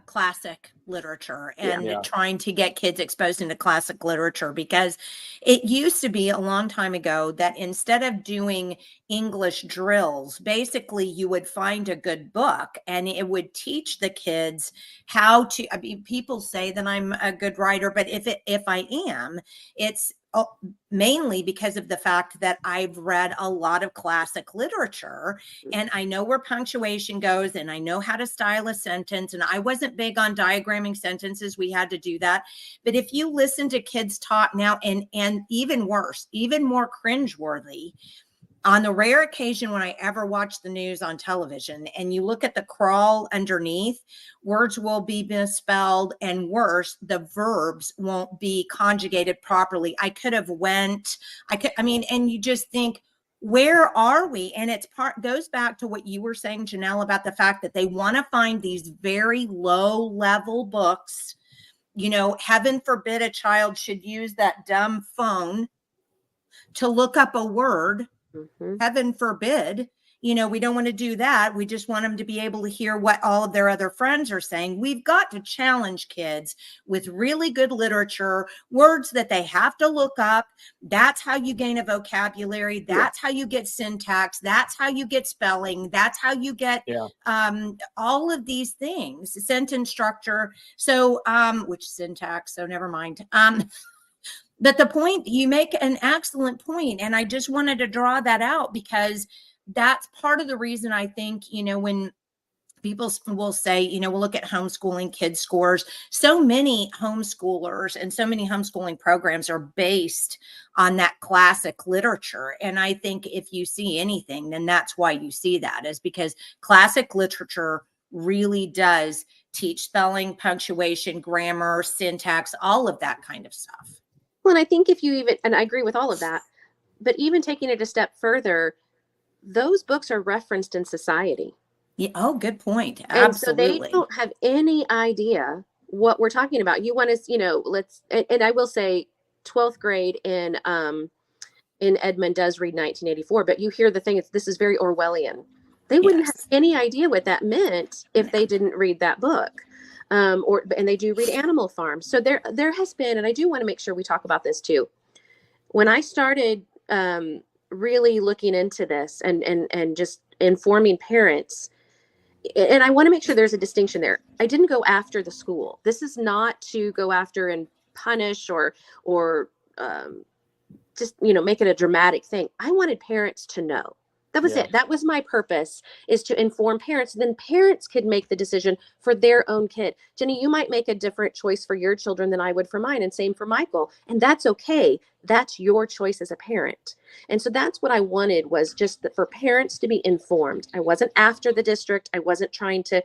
classic literature and trying to get kids exposed into classic literature, because it used to be a long time ago that instead of doing English drills, basically you would find a good book and it would teach the kids how to, people say that I'm a good writer, but if I am, it's mainly because of the fact that I've read a lot of classic literature and I know where punctuation goes and I know how to style a sentence. And I wasn't big on diagramming sentences. We had to do that. But if you listen to kids talk now, and even worse, even more cringeworthy, on the rare occasion when I ever watch the news on television and you look at the crawl underneath, words will be misspelled, and worse, the verbs won't be conjugated properly. And you just think, where are we? And goes back to what you were saying, Janelle, about the fact that they want to find these very low level books. Heaven forbid a child should use that dumb phone to look up a word. Mm-hmm. Heaven forbid, we don't want to do that. We just want them to be able to hear what all of their other friends are saying. We've got to challenge kids with really good literature, words that they have to look up. That's how you gain a vocabulary. That's how you get syntax. That's how you get spelling. That's how you get all of these things, sentence structure. So, which syntax, so never mind. But the point, you make an excellent point, and I just wanted to draw that out because that's part of the reason I think, when people will say, we'll look at homeschooling kid scores. So many homeschoolers and so many homeschooling programs are based on that classic literature. And I think if you see anything, then that's why you see that, is because classic literature really does teach spelling, punctuation, grammar, syntax, all of that kind of stuff. Well, and I think if you even, and I agree with all of that, but even taking it a step further, those books are referenced in society. Yeah. Oh, good point. And so Absolutely. they don't have any idea what we're talking about. You want to, and I will say 12th grade in Edmond does read 1984, but you hear the thing, this is very Orwellian. They wouldn't have any idea what that meant if they didn't read that book. And they do read Animal Farm. So there has been, and I do want to make sure we talk about this too. When I started really looking into this and just informing parents, and I want to make sure there's a distinction there. I didn't go after the school. This is not to go after and punish or just, make it a dramatic thing. I wanted parents to know. That was it. That was my purpose, is to inform parents. Then parents could make the decision for their own kid. Jenny, you might make a different choice for your children than I would for mine, and same for Michael. And that's okay. That's your choice as a parent. And so that's what I wanted, was just for parents to be informed. I wasn't after the district. I wasn't trying to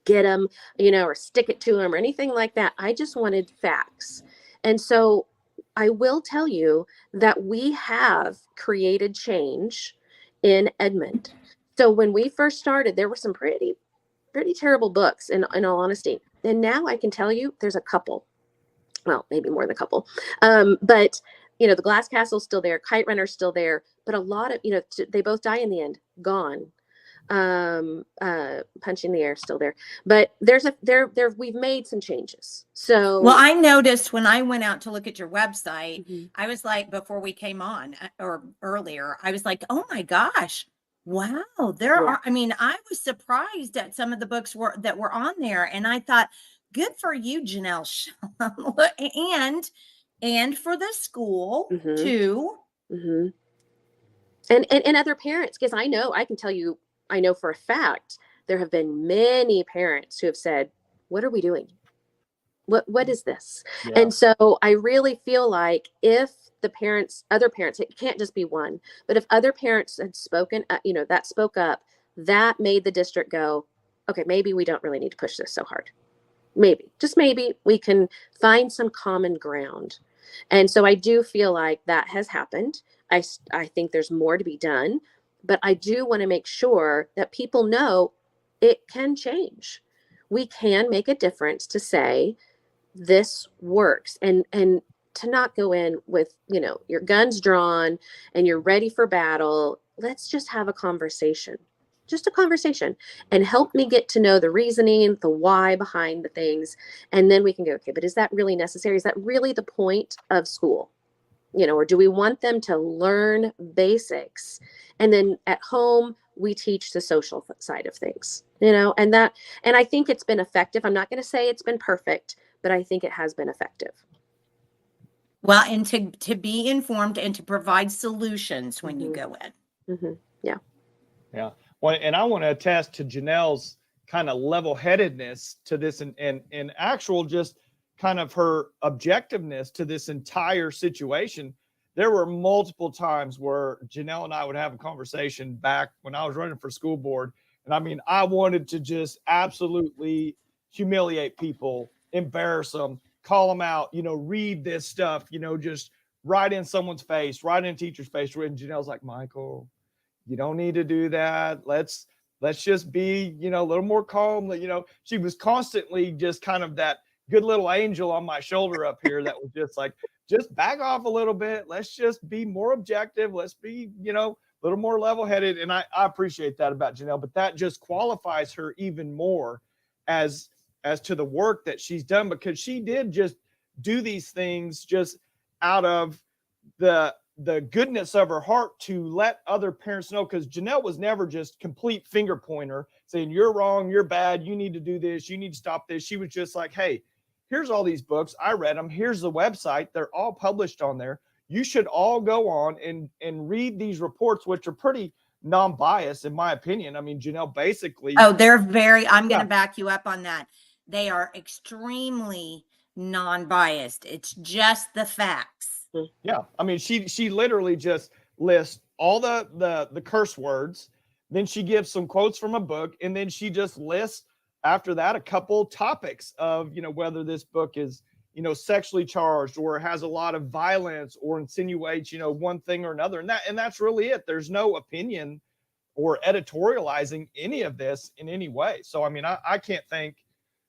get them, or stick it to them or anything like that. I just wanted facts. And so I will tell you that we have created change in Edmond. So when we first started, there were some pretty terrible books, in all honesty. And now I can tell you there's a couple, well, maybe more than a couple. But the Glass Castle's still there, Kite Runner's still there, but a lot of, they both die in the end, gone. Punching the Air still there, but we've made some changes. So, well, I noticed when I went out to look at your website, I was like, before we came on or earlier, I was like, oh my gosh, wow, there are, I was surprised at some of the books that were on there. And I thought, good for you, Janelle Shellum, and for the school too. And other parents, because I know for a fact there have been many parents who have said, what are we doing? What is this? Yeah. And so I really feel like if other parents, it can't just be one, but if other parents had spoken, that spoke up, that made the district go, okay, maybe we don't really need to push this so hard. Maybe, just maybe, we can find some common ground. And so I do feel like that has happened. I think there's more to be done. But I do want to make sure that people know it can change. We can make a difference to say this works, and to not go in with, your guns drawn and you're ready for battle. Let's just have a conversation, and help me get to know the reasoning, the why behind the things. And then we can go, okay, but is that really necessary? Is that really the point of school? Or do we want them to learn basics? And then at home, we teach the social side of things, and I think it's been effective. I'm not going to say it's been perfect, but I think it has been effective. Well, and to be informed and to provide solutions when you go in. Yeah. Yeah. Well, and I want to attest to Janelle's kind of level-headedness to this and actual just kind of her objectiveness to this entire situation. There were multiple times where Janelle and I would have a conversation back when I was running for school board. And I wanted to just absolutely humiliate people, embarrass them, call them out, read this stuff, just right in someone's face, right in a teacher's face. And Janelle's like, Michael, you don't need to do that. Let's just be, a little more calm. She was constantly just kind of that good little angel on my shoulder up here that was just like, just back off a little bit. Let's just be more objective. Let's be, a little more level-headed. And I appreciate that about Janelle, but that just qualifies her even more as to the work that she's done, because she did just do these things just out of the goodness of her heart to let other parents know. Because Janelle was never just complete finger pointer saying, you're wrong, you're bad, you need to do this, you need to stop this. She was just like, hey, here's all these books. I read them. Here's the website. They're all published on there. You should all go on and read these reports, which are pretty non-biased, in my opinion. I mean, Janelle basically. Oh, they're very, I'm going Yeah. to back you up on that. They are extremely non-biased. It's just the facts. Yeah. I mean, she literally just lists all the curse words. Then she gives some quotes from a book, and then she just lists after that a couple topics of, you know, whether this book is, you know, sexually charged or has a lot of violence or insinuates, you know, one thing or another. And that's really it. There's no opinion or editorializing any of this in any way. So, I mean, I can't thank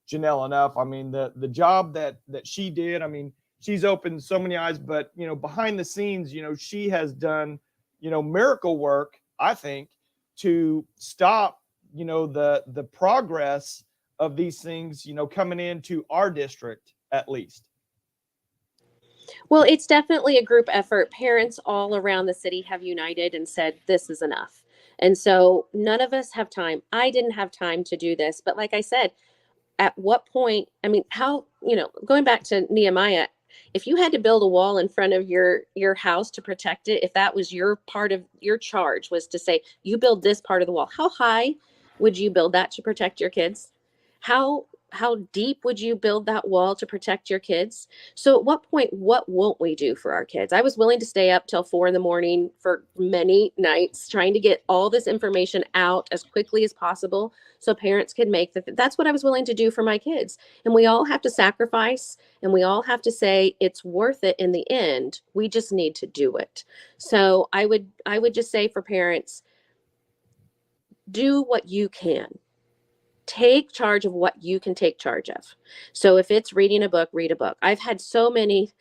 Janelle enough. I mean, the job that she did, I mean, she's opened so many eyes, but, you know, behind the scenes, you know, she has done, you know, miracle work, I think, to stop, you know, the progress of these things, you know, coming into our district at least. Well, it's definitely a group effort. Parents all around the city have united and said, this is enough. And so none of us have time. I didn't have time to do this. But like I said, at what point, I mean, how, you know, going back to Nehemiah, if you had to build a wall in front of your house to protect it, if that was your part of your charge, was to say, you build this part of the wall, how high would you build that to protect your kids? How deep would you build that wall to protect your kids? So at what point, what won't we do for our kids? I was willing to stay up till 4 a.m. for many nights trying to get all this information out as quickly as possible so parents could make that's what I was willing to do for my kids. And we all have to sacrifice, and we all have to say it's worth it in the end. We just need to do it. So I would just say for parents, do what you can. Take charge of what you can take charge of. So if it's reading a book, read a book. I've had so many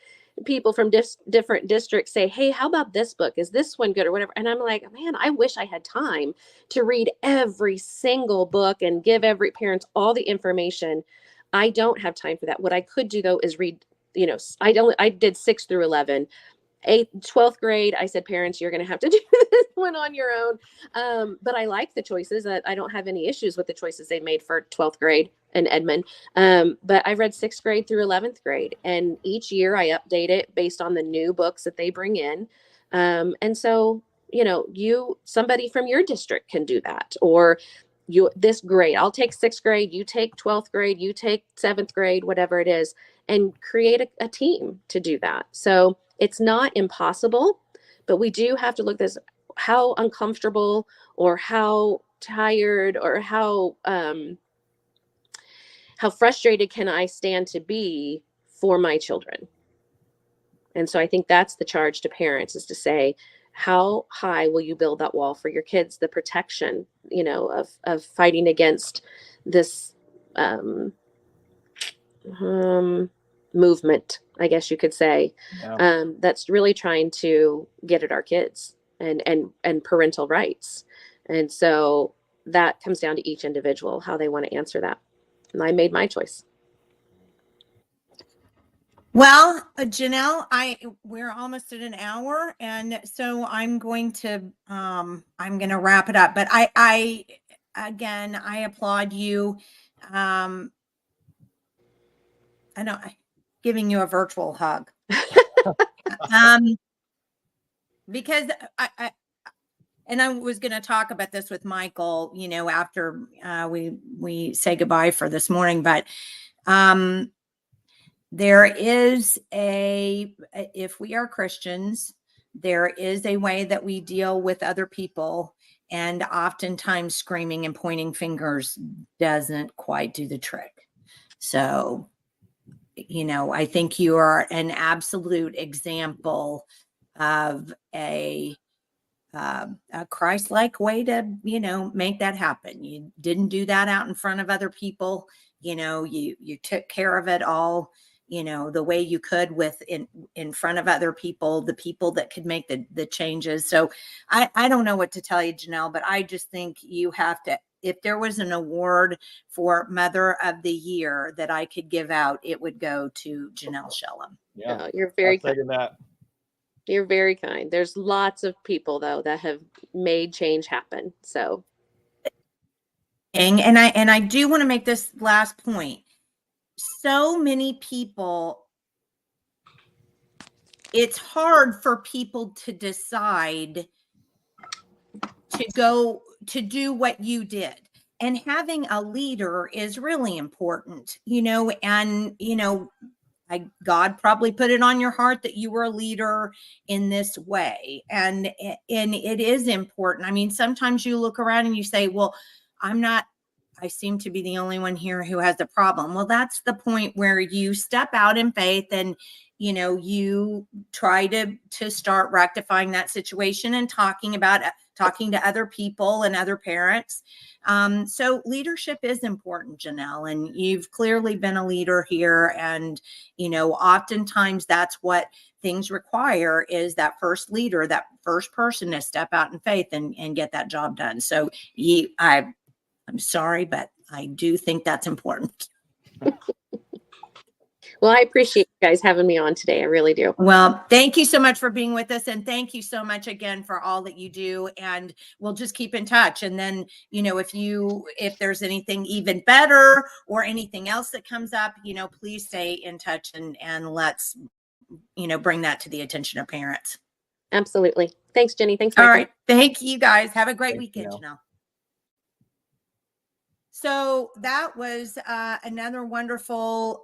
people from different districts say, hey, how about this book? Is this one good or whatever? And I'm like, man, I wish I had time to read every single book and give every parent all the information. I don't have time for that. What I could do though is read, you know, I did 6 through 11. 12th grade, I said, parents, you're going to have to do this one on your own. But I like the choices. I don't have any issues with the choices they made for 12th grade in Edmond. But I read 6th grade through 11th grade. And each year I update it based on the new books that they bring in. And so, you know, somebody from your district can do that. Or this grade, I'll take 6th grade, you take 12th grade, you take 7th grade, whatever it is, and create a team to do that. So it's not impossible, but we do have to look at this, how uncomfortable or how tired or how frustrated can I stand to be for my children? And so I think that's the charge to parents, is to say, how high will you build that wall for your kids? The protection, you know, of fighting against this movement, I guess you could say, that's really trying to get at our kids and parental rights. And so that comes down to each individual, how they want to answer that. And I made my choice. Well, Janelle, we're almost at an hour, and so I'm going to wrap it up. But I applaud you. I know, giving you a virtual hug. Because I was going to talk about this with Michael, you know, after we say goodbye for this morning, but there is if we are Christians, there is a way that we deal with other people, and oftentimes screaming and pointing fingers doesn't quite do the trick. So, you know, I think you are an absolute example of a Christ-like way to, you know, make that happen. You didn't do that out in front of other people. You know, you took care of it all, you know, the way you could in front of other people, the people that could make the changes. So I don't know what to tell you, Janelle, but I just think you have to, if there was an award for Mother of the Year that I could give out, it would go to Janelle Shellum. Yeah, Oh, you're very kind. That. You're very kind. There's lots of people though that have made change happen. So, and I do want to make this last point. So many people, it's hard for people to decide to do what you did. And having a leader is really important, and, God probably put it on your heart that you were a leader in this way. And it is important. I mean, sometimes you look around and you say, well, I seem to be the only one here who has a problem. Well, that's the point where you step out in faith and, you try to start rectifying that situation and talking to other people and other parents. So leadership is important, Janelle, and you've clearly been a leader here. And, oftentimes that's what things require, is that first leader, that first person to step out in faith and get that job done. So I'm sorry, but I do think that's important. Well, I appreciate you guys having me on today. I really do. Well, thank you so much for being with us. And thank you so much again for all that you do. And we'll just keep in touch. And then, if there's anything even better or anything else that comes up, please stay in touch and let's, bring that to the attention of parents. Absolutely. Thanks, Jenny. Thanks, Michael. Michael. All right. Thank you guys. Have a great Thanks, weekend, Janelle. Janelle. So that was another wonderful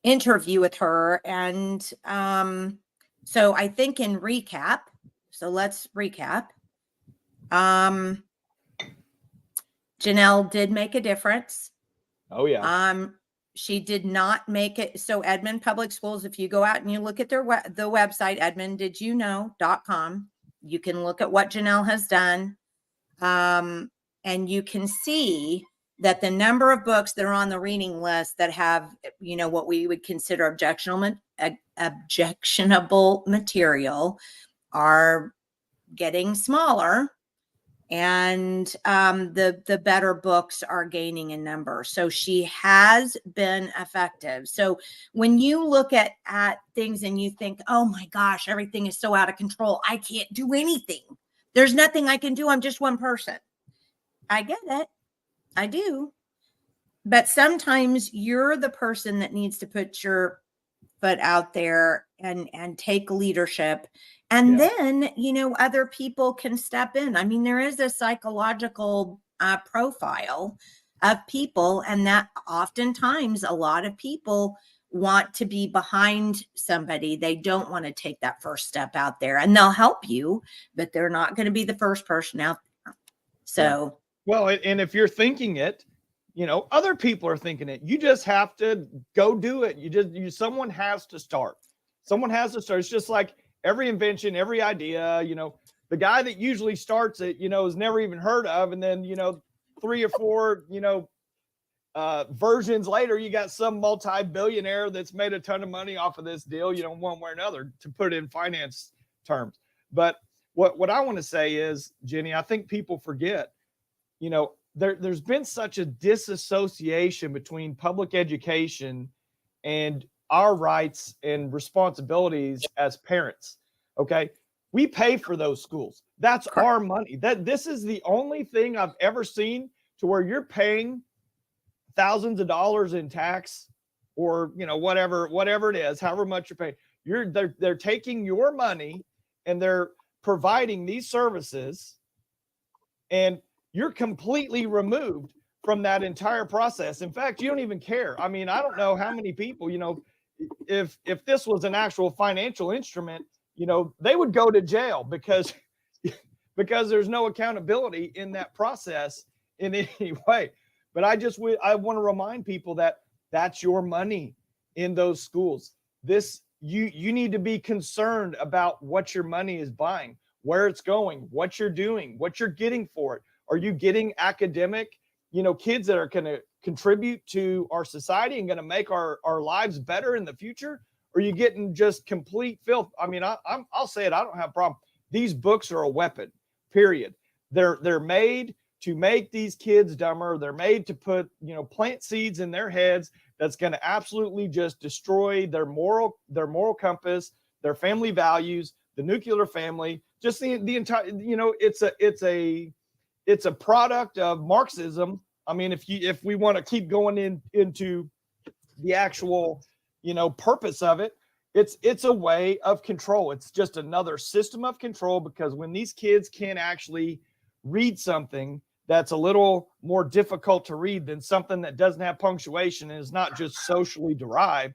interview with her. And so I think in recap, so let's recap. Janelle did make a difference. Oh yeah. She did not make it. So Edmond Public Schools, if you go out and you look at the website, edmonddidyouknow.com, you can look at what Janelle has done. And you can see that the number of books that are on the reading list that have, what we would consider objectionable material are getting smaller, and the better books are gaining in number. So she has been effective. So when you look at things and you think, oh my gosh, everything is so out of control, I can't do anything, there's nothing I can do, I'm just one person. I get it. I do. But sometimes you're the person that needs to put your foot out there and take leadership. And then, other people can step in. I mean, there is a psychological profile of people, and that oftentimes a lot of people want to be behind somebody. They don't want to take that first step out there, and they'll help you, but they're not going to be the first person out there. So. Well, and if you're thinking it, other people are thinking it. You just have to go do it. Someone has to start. Someone has to start. It's just like every invention, every idea, the guy that usually starts it, is never even heard of. And then, 3 or 4, versions later, you got some multi-billionaire that's made a ton of money off of this deal, one way or another, to put it in finance terms. But what I want to say is, Jenny, I think people forget, there's been such a disassociation between public education and our rights and responsibilities as parents. Okay. We pay for those schools. That's our money. This is the only thing I've ever seen to where you're paying thousands of dollars in tax or, whatever it is, however much you're paying. They're taking your money and they're providing these services, and you're completely removed from that entire process. In fact, you don't even care. I mean, I don't know how many people, if this was an actual financial instrument, they would go to jail because there's no accountability in that process in any way. But I want to remind people that that's your money in those schools. You need to be concerned about what your money is buying, where it's going, what you're doing, what you're getting for it. Are you getting academic, kids that are going to contribute to our society and going to make our lives better in the future? Or are you getting just complete filth? I mean, I'll say it. I don't have a problem. These books are a weapon, period. They're made to make these kids dumber. They're made to put, plant seeds in their heads that's going to absolutely just destroy their moral compass, their family values, the nuclear family, just the entire, it's a product of Marxism. I mean, if we want to keep going into the actual, purpose of it, it's a way of control. It's just another system of control, because when these kids can actually read something that's a little more difficult to read than something that doesn't have punctuation and is not just socially derived,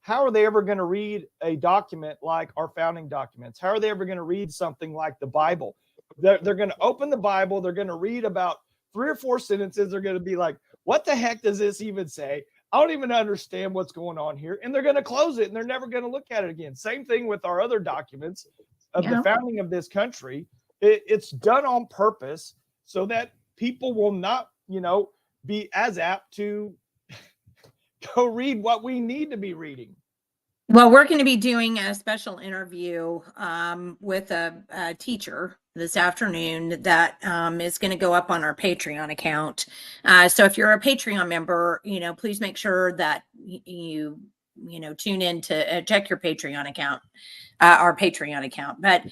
how are they ever going to read a document like our founding documents? How are they ever going to read something like the Bible? They're going to open the Bible. They're going to read about 3 or 4 sentences. They're going to be like, what the heck does this even say? I don't even understand what's going on here. And they're going to close it, and they're never going to look at it again. Same thing with our other documents of the founding of this country. It's done on purpose so that people will not, be as apt to go read what we need to be reading. Well, we're going to be doing a special interview with a teacher this afternoon that is going to go up on our Patreon account. So if you're a Patreon member, please make sure that you tune in to check your Patreon account, our Patreon account. But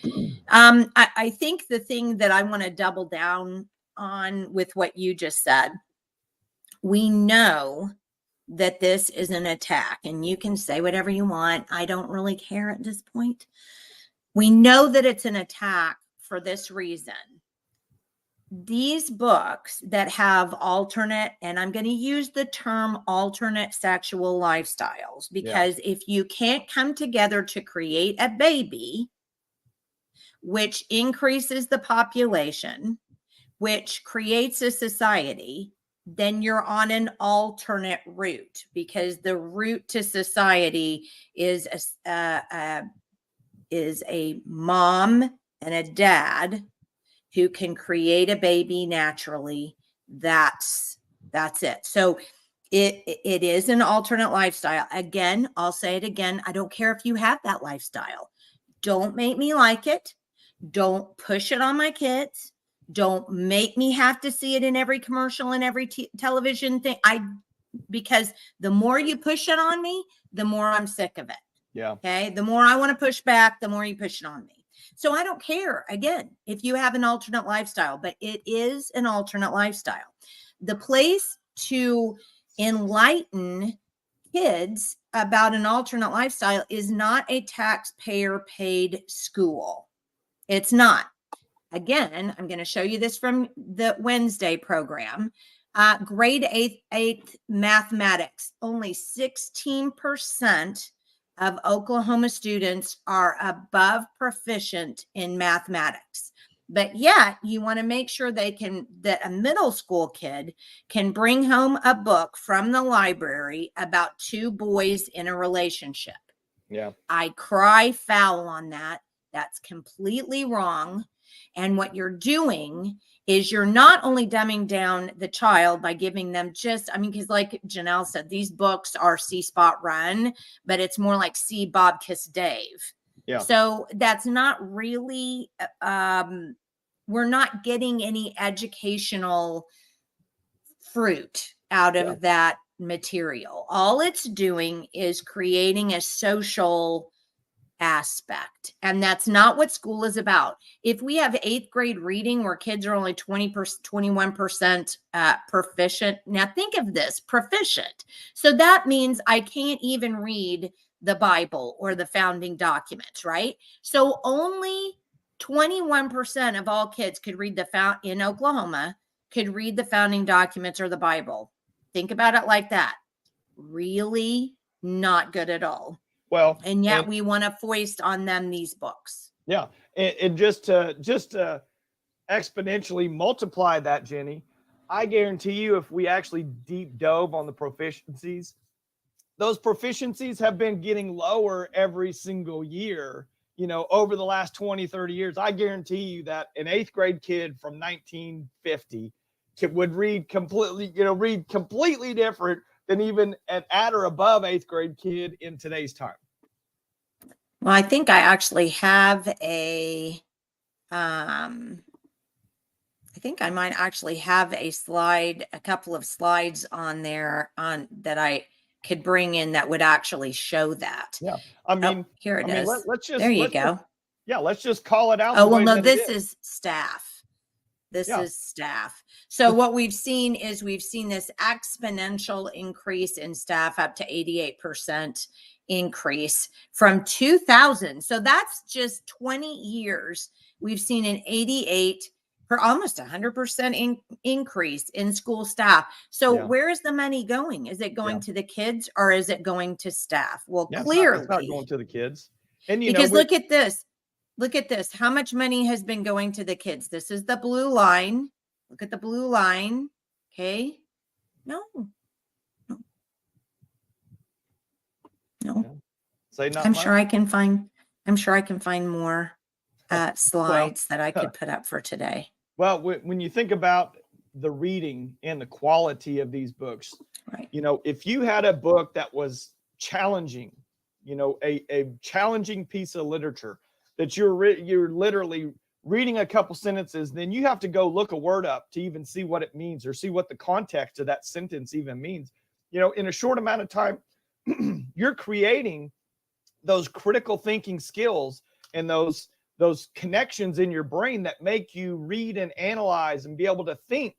I think the thing that I want to double down on with what you just said, we know that this is an attack, and you can say whatever you want. I don't really care at this point. We know that it's an attack for this reason. These books that have alternate, and I'm going to use the term alternate sexual lifestyles, because if you can't come together to create a baby, which increases the population, which creates a society, then you're on an alternate route, because the route to society is a mom and a dad who can create a baby naturally. That's it. So it is an alternate lifestyle. Again, I'll say it again. I don't care if you have that lifestyle. Don't make me like it. Don't push it on my kids. Don't make me have to see it in every commercial and every television thing. Because the more you push it on me, the more I'm sick of it. Yeah. Okay. The more I want to push back, the more you push it on me. So I don't care, again, if you have an alternate lifestyle, but it is an alternate lifestyle. The place to enlighten kids about an alternate lifestyle is not a taxpayer paid school. It's not. Again, I'm going to show you this from the Wednesday program. Grade 8 mathematics, only 16% of Oklahoma students are above proficient in mathematics. But yet you want to make sure that a middle school kid can bring home a book from the library about 2 boys in a relationship. Yeah. I cry foul on that. That's completely wrong. And what you're doing is you're not only dumbing down the child by giving them because like Janelle said, these books are See Spot Run, but it's more like See Bob Kiss Dave. Yeah. So that's not really, we're not getting any educational fruit out of that material. All it's doing is creating a social aspect, and that's not what school is about. If we have 8th grade reading where kids are only 21% proficient, now think of this, proficient. So that means I can't even read the Bible or the founding documents, right? So only 21% of all kids could read in Oklahoma could read the founding documents or the Bible. Think about it like that. Really not good at all. Well, and yet we want to foist on them these books. Yeah. And just to exponentially multiply that, Jenny, I guarantee you, if we actually deep dove on the proficiencies, those proficiencies have been getting lower every single year, over the last 20, 30 years. I guarantee you that an 8th grade kid from 1950 would read completely different than even an at or above 8th grade kid in today's time. Well, I think I actually have I think I might actually have a couple of slides on there that I could bring in that would actually show that. Yeah. I mean, here it is. Let's just, there you go. Let's just call it out. Oh, well, no, this is staff. This Yeah. is staff. So what we've seen is we've seen this exponential increase in staff, up to 88% increase from 2000. So that's just 20 years. We've seen an 88 for almost 100% increase in school staff. So Yeah. where is the money going? Is it going Yeah. to the kids or is it going to staff? Well, Yeah, clearly, it's not going to the kids. And you because know, look at this. Look at this. How much money has been going to the kids? This is the blue line. Look at the blue line. Okay. No. No. say not I'm much. sure I can find more slides that I could put up for today. Well, when you think about the reading and the quality of these books, Right. you know, if you had a book that was challenging, you know, a challenging piece of literature that you're literally reading a couple sentences, then you have to go look a word up to even see what it means or see what the context of that sentence even means. You know, in a short amount of time, you're creating those critical thinking skills and those connections in your brain that make you read and analyze and be able to think.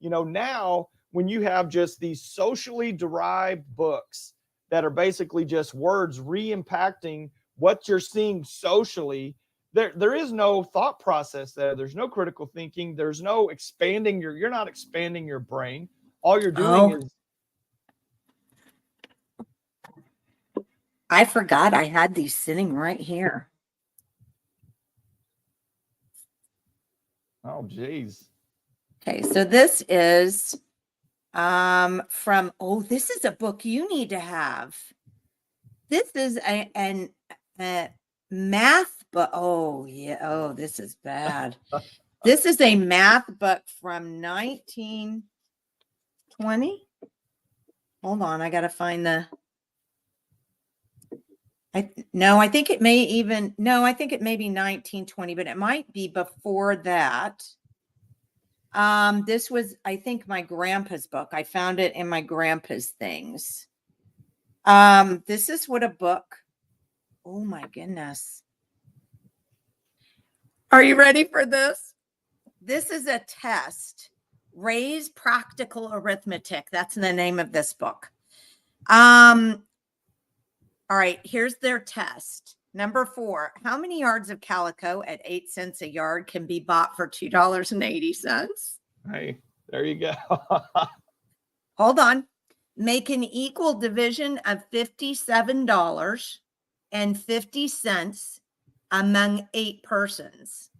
You know, now when you have just these socially derived books that are basically just words re-impacting what you're seeing socially, there is no thought process there. There's no critical thinking. There's no expanding you're not expanding your brain. All you're doing is. I forgot I had these sitting right here. Oh, geez. Okay, so this is from, this is a book you need to have. This is a math book. Oh, yeah. Oh, this is bad. This is a math book from 1920. Hold on, I got to find the. I think it may be 1920, but it might be before that. This was, I think, my grandpa's book. I found it in my grandpa's things. This is what a book. Oh my goodness. Are you ready for this? This is a test. Ray's Practical Arithmetic. That's the name of this book. All right, here's their test. Number 4, how many yards of calico at 8 cents a yard can be bought for $2.80? Hey, there you go. Hold on. Make an equal division of $57.50 among 8 persons.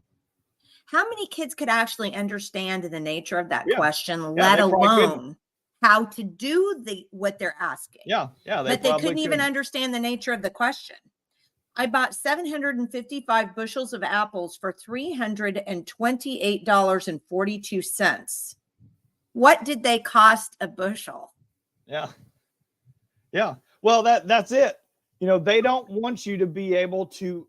How many kids could actually understand the nature of that question, let alone how to do what they're asking? Yeah. But they couldn't even understand the nature of the question. I bought 755 bushels of apples for $328.42. What did they cost a bushel? Yeah. Well, that's it. You know, they don't want you to be able to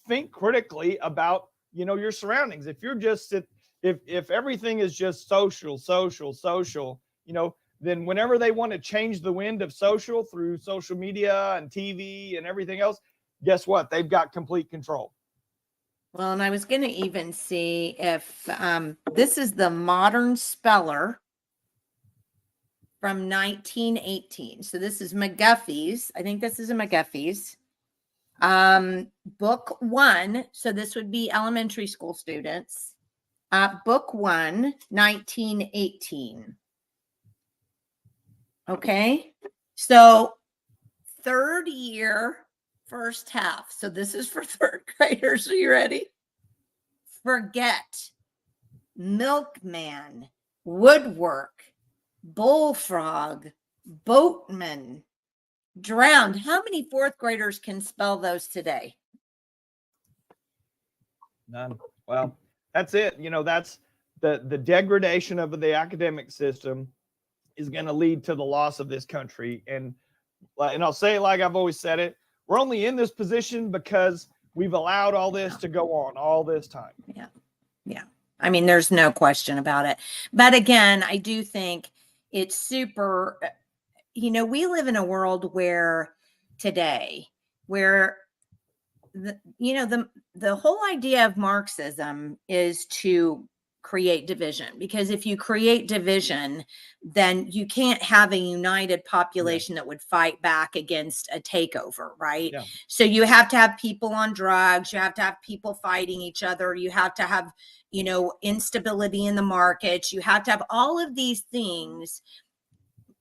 think critically about, you know, your surroundings. If you're just if everything is just social, you know, then whenever they want to change the wind of social through social media and TV and everything else, guess what? They've got complete control. Well, and I was going to even see if this is the Modern Speller from 1918. So this is McGuffey's. I think this is a McGuffey's. Book 1. So this would be elementary school students. Book 1, 1918. Okay. So 3rd year, first half. So this is for 3rd graders. Are you ready? Forget, milkman, woodwork, bullfrog, boatman, drowned. How many 4th graders can spell those today? None. Well, that's it. You know, that's the degradation of the academic system is going to lead to the loss of this country. And I'll say it like I've always said it. We're only in this position because we've allowed all this to go on all this time. Yeah. I mean, there's no question about it. But again, I do think it's super, you know, we live in a world where today, where the whole idea of Marxism is to create division, because if you create division, then you can't have a united population that would fight back against a takeover, right? Yeah. So you have to have people on drugs, you have to have people fighting each other, you have to have, you know, instability in the markets, you have to have all of these things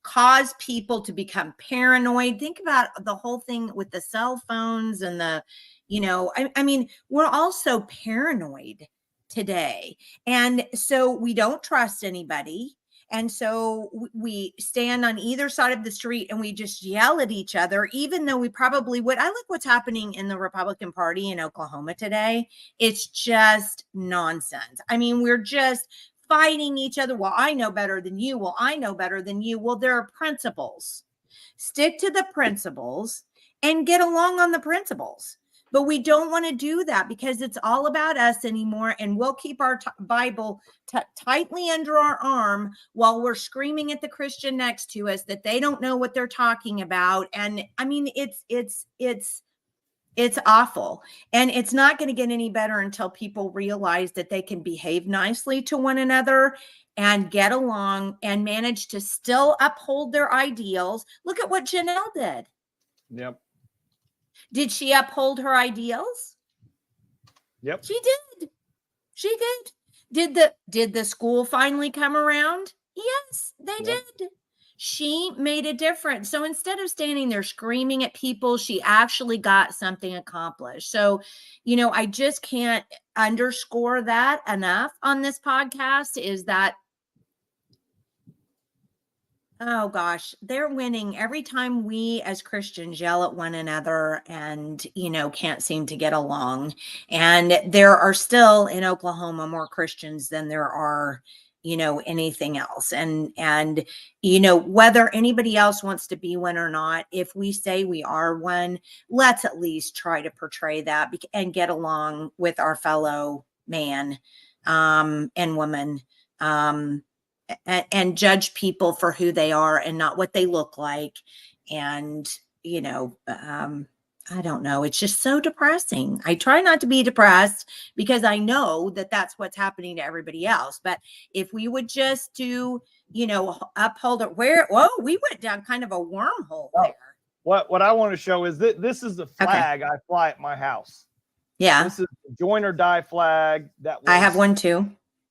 cause people to become paranoid. Think about the whole thing with the cell phones and the, you know, I mean, we're all so paranoid today. And so we don't trust anybody. And so we stand on either side of the street and we just yell at each other, even though we probably would. I look what's happening in the Republican Party in Oklahoma today. It's just nonsense. I mean, we're just fighting each other. Well, I know better than you. Well, I know better than you. Well, there are principles. Stick to the principles and get along on the principles. But we don't want to do that because it's all about us anymore. And we'll keep our Bible tightly under our arm while we're screaming at the Christian next to us that they don't know what they're talking about. And I mean, it's awful. And it's not going to get any better until people realize that they can behave nicely to one another and get along and manage to still uphold their ideals. Look at what Janelle did. Yep. Did she uphold her ideals? Yep. She did. She did. Did the school finally come around? Yes, they did. She made a difference. So instead of standing there screaming at people, she actually got something accomplished. So, you know, I just can't underscore that enough on this podcast, is that, oh gosh, they're winning every time we as Christians yell at one another and, you know, can't seem to get along. And there are still in Oklahoma more Christians than there are, you know, anything else. And, you know, whether anybody else wants to be one or not, if we say we are one, let's at least try to portray that and get along with our fellow man and woman. And judge people for who they are and not what they look like. And, you know, I don't know. It's just so depressing. I try not to be depressed because I know that that's what's happening to everybody else. But if we would just do, you know, uphold it we went down kind of a wormhole there. What I want to show is that this is the flag I fly at my house. Yeah. This is the join or die flag that was I have one too.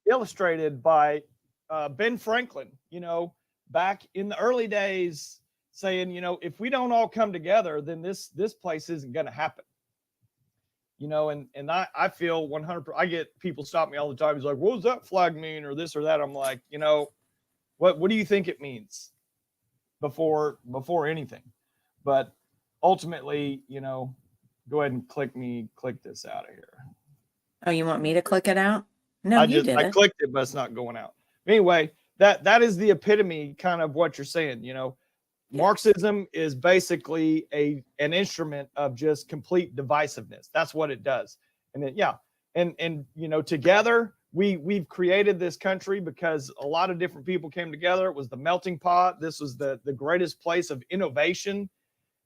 illustrated by Ben Franklin, you know, back in the early days, saying, you know, if we don't all come together, then this place isn't going to happen. You know, and I feel 100%. I get people stop me all the time. He's like, what does that flag mean, or this or that? I'm like, you know, what do you think it means before anything? But ultimately, you know, go ahead and click this out of here. Oh, you want me to click it out? No, I you did it. clicked it, but it's not going out. Anyway, that is the epitome kind of what you're saying. You know, Marxism is basically an instrument of just complete divisiveness. That's what it does. And then, and you know, together we've created this country because a lot of different people came together. It was the melting pot. This was the greatest place of innovation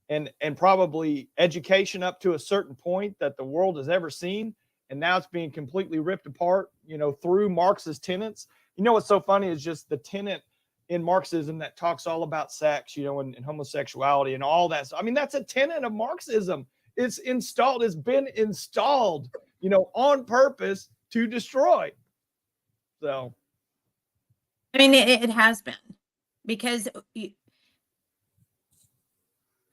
and probably education up to a certain point that the world has ever seen. And now it's being completely ripped apart, you know, through Marxist tenets. You know, what's so funny is just the tenet in Marxism that talks all about sex, you know, and homosexuality and all that. So, I mean, that's a tenet of Marxism. It's been installed, you know, on purpose to destroy. So, I mean, it has been, because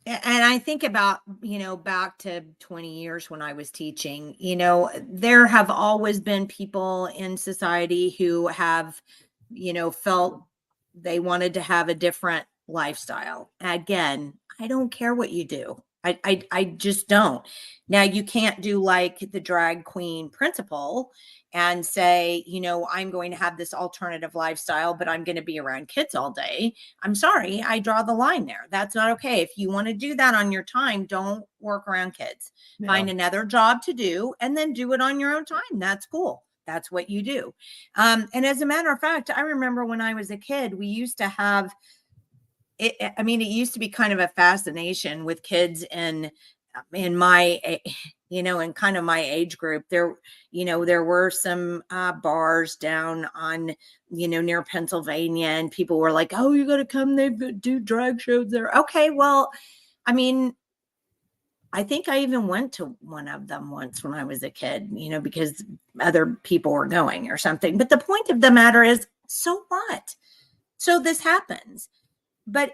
and I think about, you know, back to 20 years when I was teaching, you know, there have always been people in society who have, you know, felt they wanted to have a different lifestyle. Again, I don't care what you do. I just don't. Now, you can't do like the drag queen principle and say, you know, I'm going to have this alternative lifestyle, but I'm going to be around kids all day. I'm sorry, I draw the line there. That's not okay. If you want to do that on your time, don't work around kids. Yeah. Find another job to do and then do it on your own time. That's cool. That's what you do. And as a matter of fact, I remember when I was a kid, we used to have it. I mean, it used to be kind of a fascination with kids in my in kind of my age group, there were some bars down on, near Pennsylvania, and people were like, oh, you got to come, they do drag shows there. Okay, well, I mean, I think I even went to one of them once when I was a kid, because other people were going or something. But the point of the matter is, so what? So this happens. But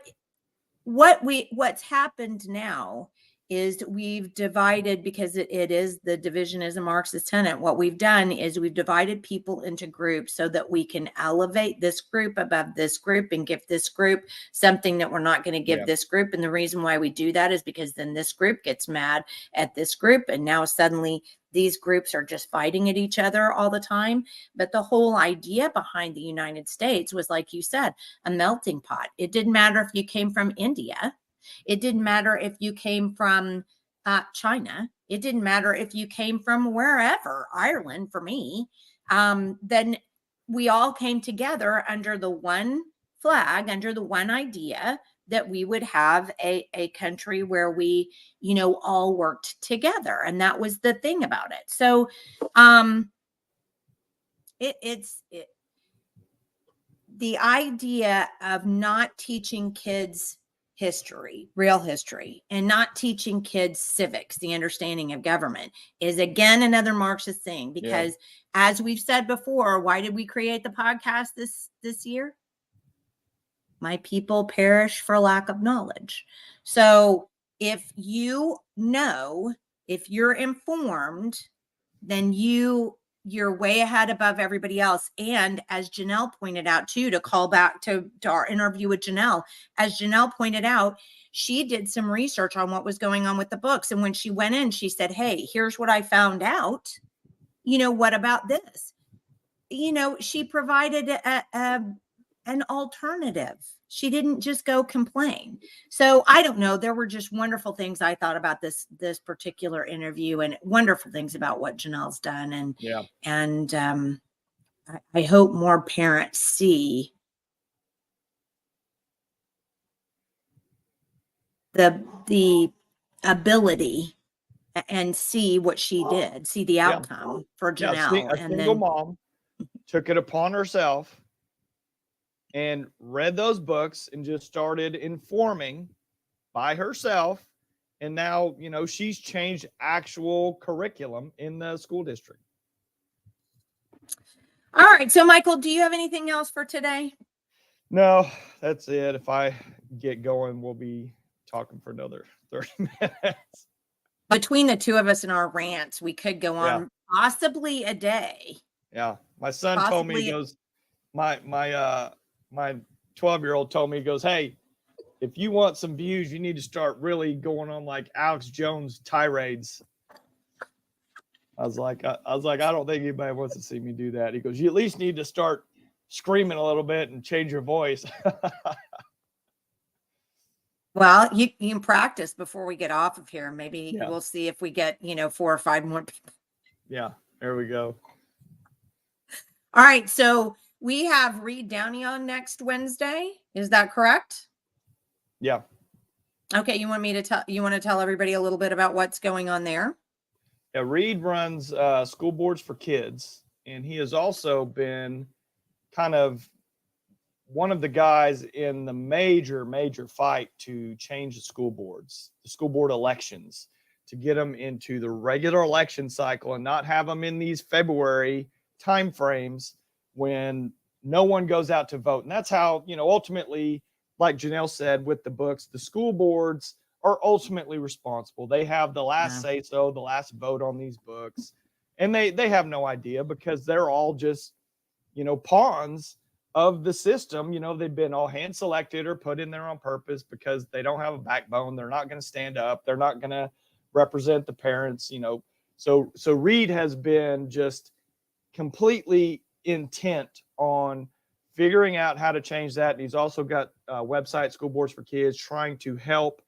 what's happened now is we've divided, because it is, the division is a Marxist tenet. What we've done is we've divided people into groups so that we can elevate this group above this group and give this group something that we're not going to give this group. And the reason why we do that is because then this group gets mad at this group. And now suddenly these groups are just fighting at each other all the time. But the whole idea behind the United States was, like you said, a melting pot. It didn't matter if you came from India. It didn't matter if you came from China. It didn't matter if you came from wherever, Ireland for me. Then we all came together under the one flag, under the one idea that we would have a country where we, all worked together. And that was the thing about it. So it's the idea of not teaching kids history, real history, and not teaching kids civics, the understanding of government, is again another Marxist thing. Because as we've said before, why did we create the podcast this year? My people perish for lack of knowledge. So if you know, if you're informed, then you're way ahead above everybody else. And as Janelle pointed out too, to call back to our interview with Janelle, as Janelle pointed out, she did some research on what was going on with the books. And when she went in, she said, hey, here's what I found out. What about this? She provided an alternative. She didn't just go complain. So I don't know. There were just wonderful things I thought about this particular interview, and wonderful things about what Janelle's done. And I hope more parents see the ability and see what she did, see the outcome for Janelle. A single mom took it upon herself and read those books and just started informing by herself. And now, she's changed actual curriculum in the school district. All right. So, Michael, do you have anything else for today? No, that's it. If I get going, we'll be talking for another 30 minutes. Between the two of us and our rants, we could go on possibly a day. Yeah. My son told me, he goes, my 12-year-old told me, he goes, hey, if you want some views, you need to start really going on like Alex Jones tirades. I was like, I don't think anybody wants to see me do that. He goes, you at least need to start screaming a little bit and change your voice. Well, you can practice before we get off of here. Maybe we'll see if we get, 4 or 5 more people. Yeah, there we go. All right. So we have Reed Downey on next Wednesday. Is that correct? Yeah. Okay. You want to tell everybody a little bit about what's going on there? Yeah. Reed runs School Boards for Kids, and he has also been kind of one of the guys in the major fight to change the school board elections, to get them into the regular election cycle and not have them in these February timeframes when no one goes out to vote. And that's how, ultimately, like Janelle said, with the books, the school boards are ultimately responsible. They have the last say so, the last vote on these books. And they have no idea, because they're all just, pawns of the system. They've been all hand selected or put in there on purpose because they don't have a backbone. They're not going to stand up. They're not going to represent the parents, So Reed has been just completely intent on figuring out how to change that. And he's also got a website, School Boards for Kids, trying to help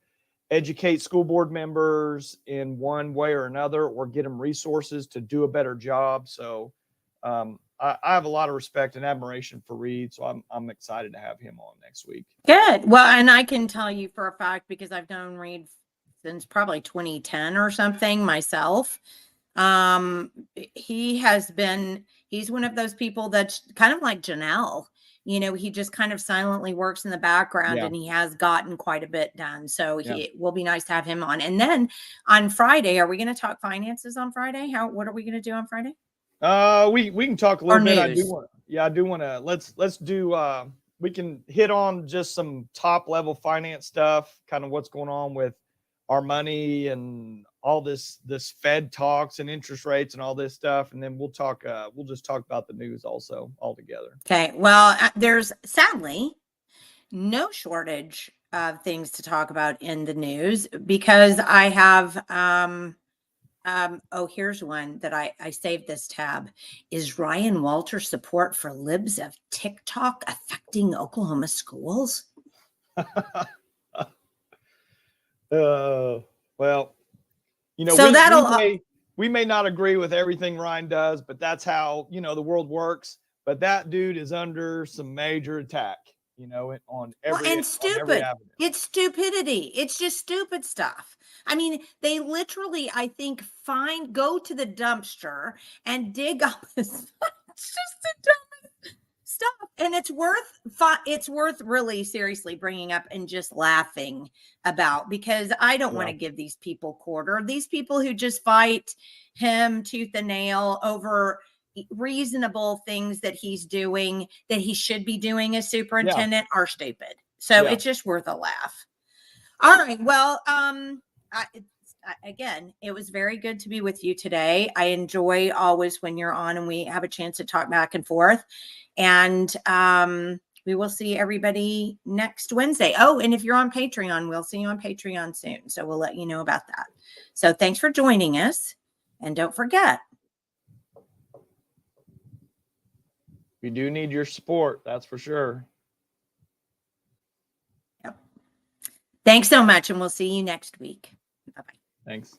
educate school board members in one way or another, or get them resources to do a better job. So I have a lot of respect and admiration for Reed. So I'm excited to have him on next week. Good. Well, and I can tell you for a fact, because I've known Reed since probably 2010 or something myself. He's one of those people that's kind of like Janelle. You know, he just kind of silently works in the background, Yeah. and he has gotten quite a bit done. So Yeah. it will be nice to have him on. And then on Friday, are we going to talk finances on Friday? What are we going to do on Friday? We can talk a little bit. News. I do want to, let's do, we can hit on just some top level finance stuff, kind of what's going on with our money and all this Fed talks and interest rates and all this stuff. And then we'll just talk about the news also all together. Okay. Well, there's sadly no shortage of things to talk about in the news, because I have, here's one that I saved this tab. Is Ryan Walter's support for libs of TikTok affecting Oklahoma schools? Well, you know, So we may not agree with everything Ryan does, but that's how, you know, the world works. But that dude is under some major attack, you know, on every, and on stupid. every avenue. It's stupidity. It's just stupid stuff. I mean, they literally, I think, go to the dumpster and dig up this. It's just the dumbest stuff, and it's worth really seriously bringing up and just laughing about, because I don't want to give these people quarter. These people who just fight him tooth and nail over reasonable things that he's doing, that he should be doing as superintendent, are stupid. So it's just worth a laugh. All right. Well, again, it was very good to be with you today. I enjoy always when you're on and we have a chance to talk back and forth. And we will see everybody next Wednesday. Oh, and if you're on Patreon, we'll see you on Patreon soon. So we'll let you know about that. So thanks for joining us. And don't forget, We do need your support. That's for sure. Yep. Thanks so much. And we'll see you next week. Bye-bye. Thanks.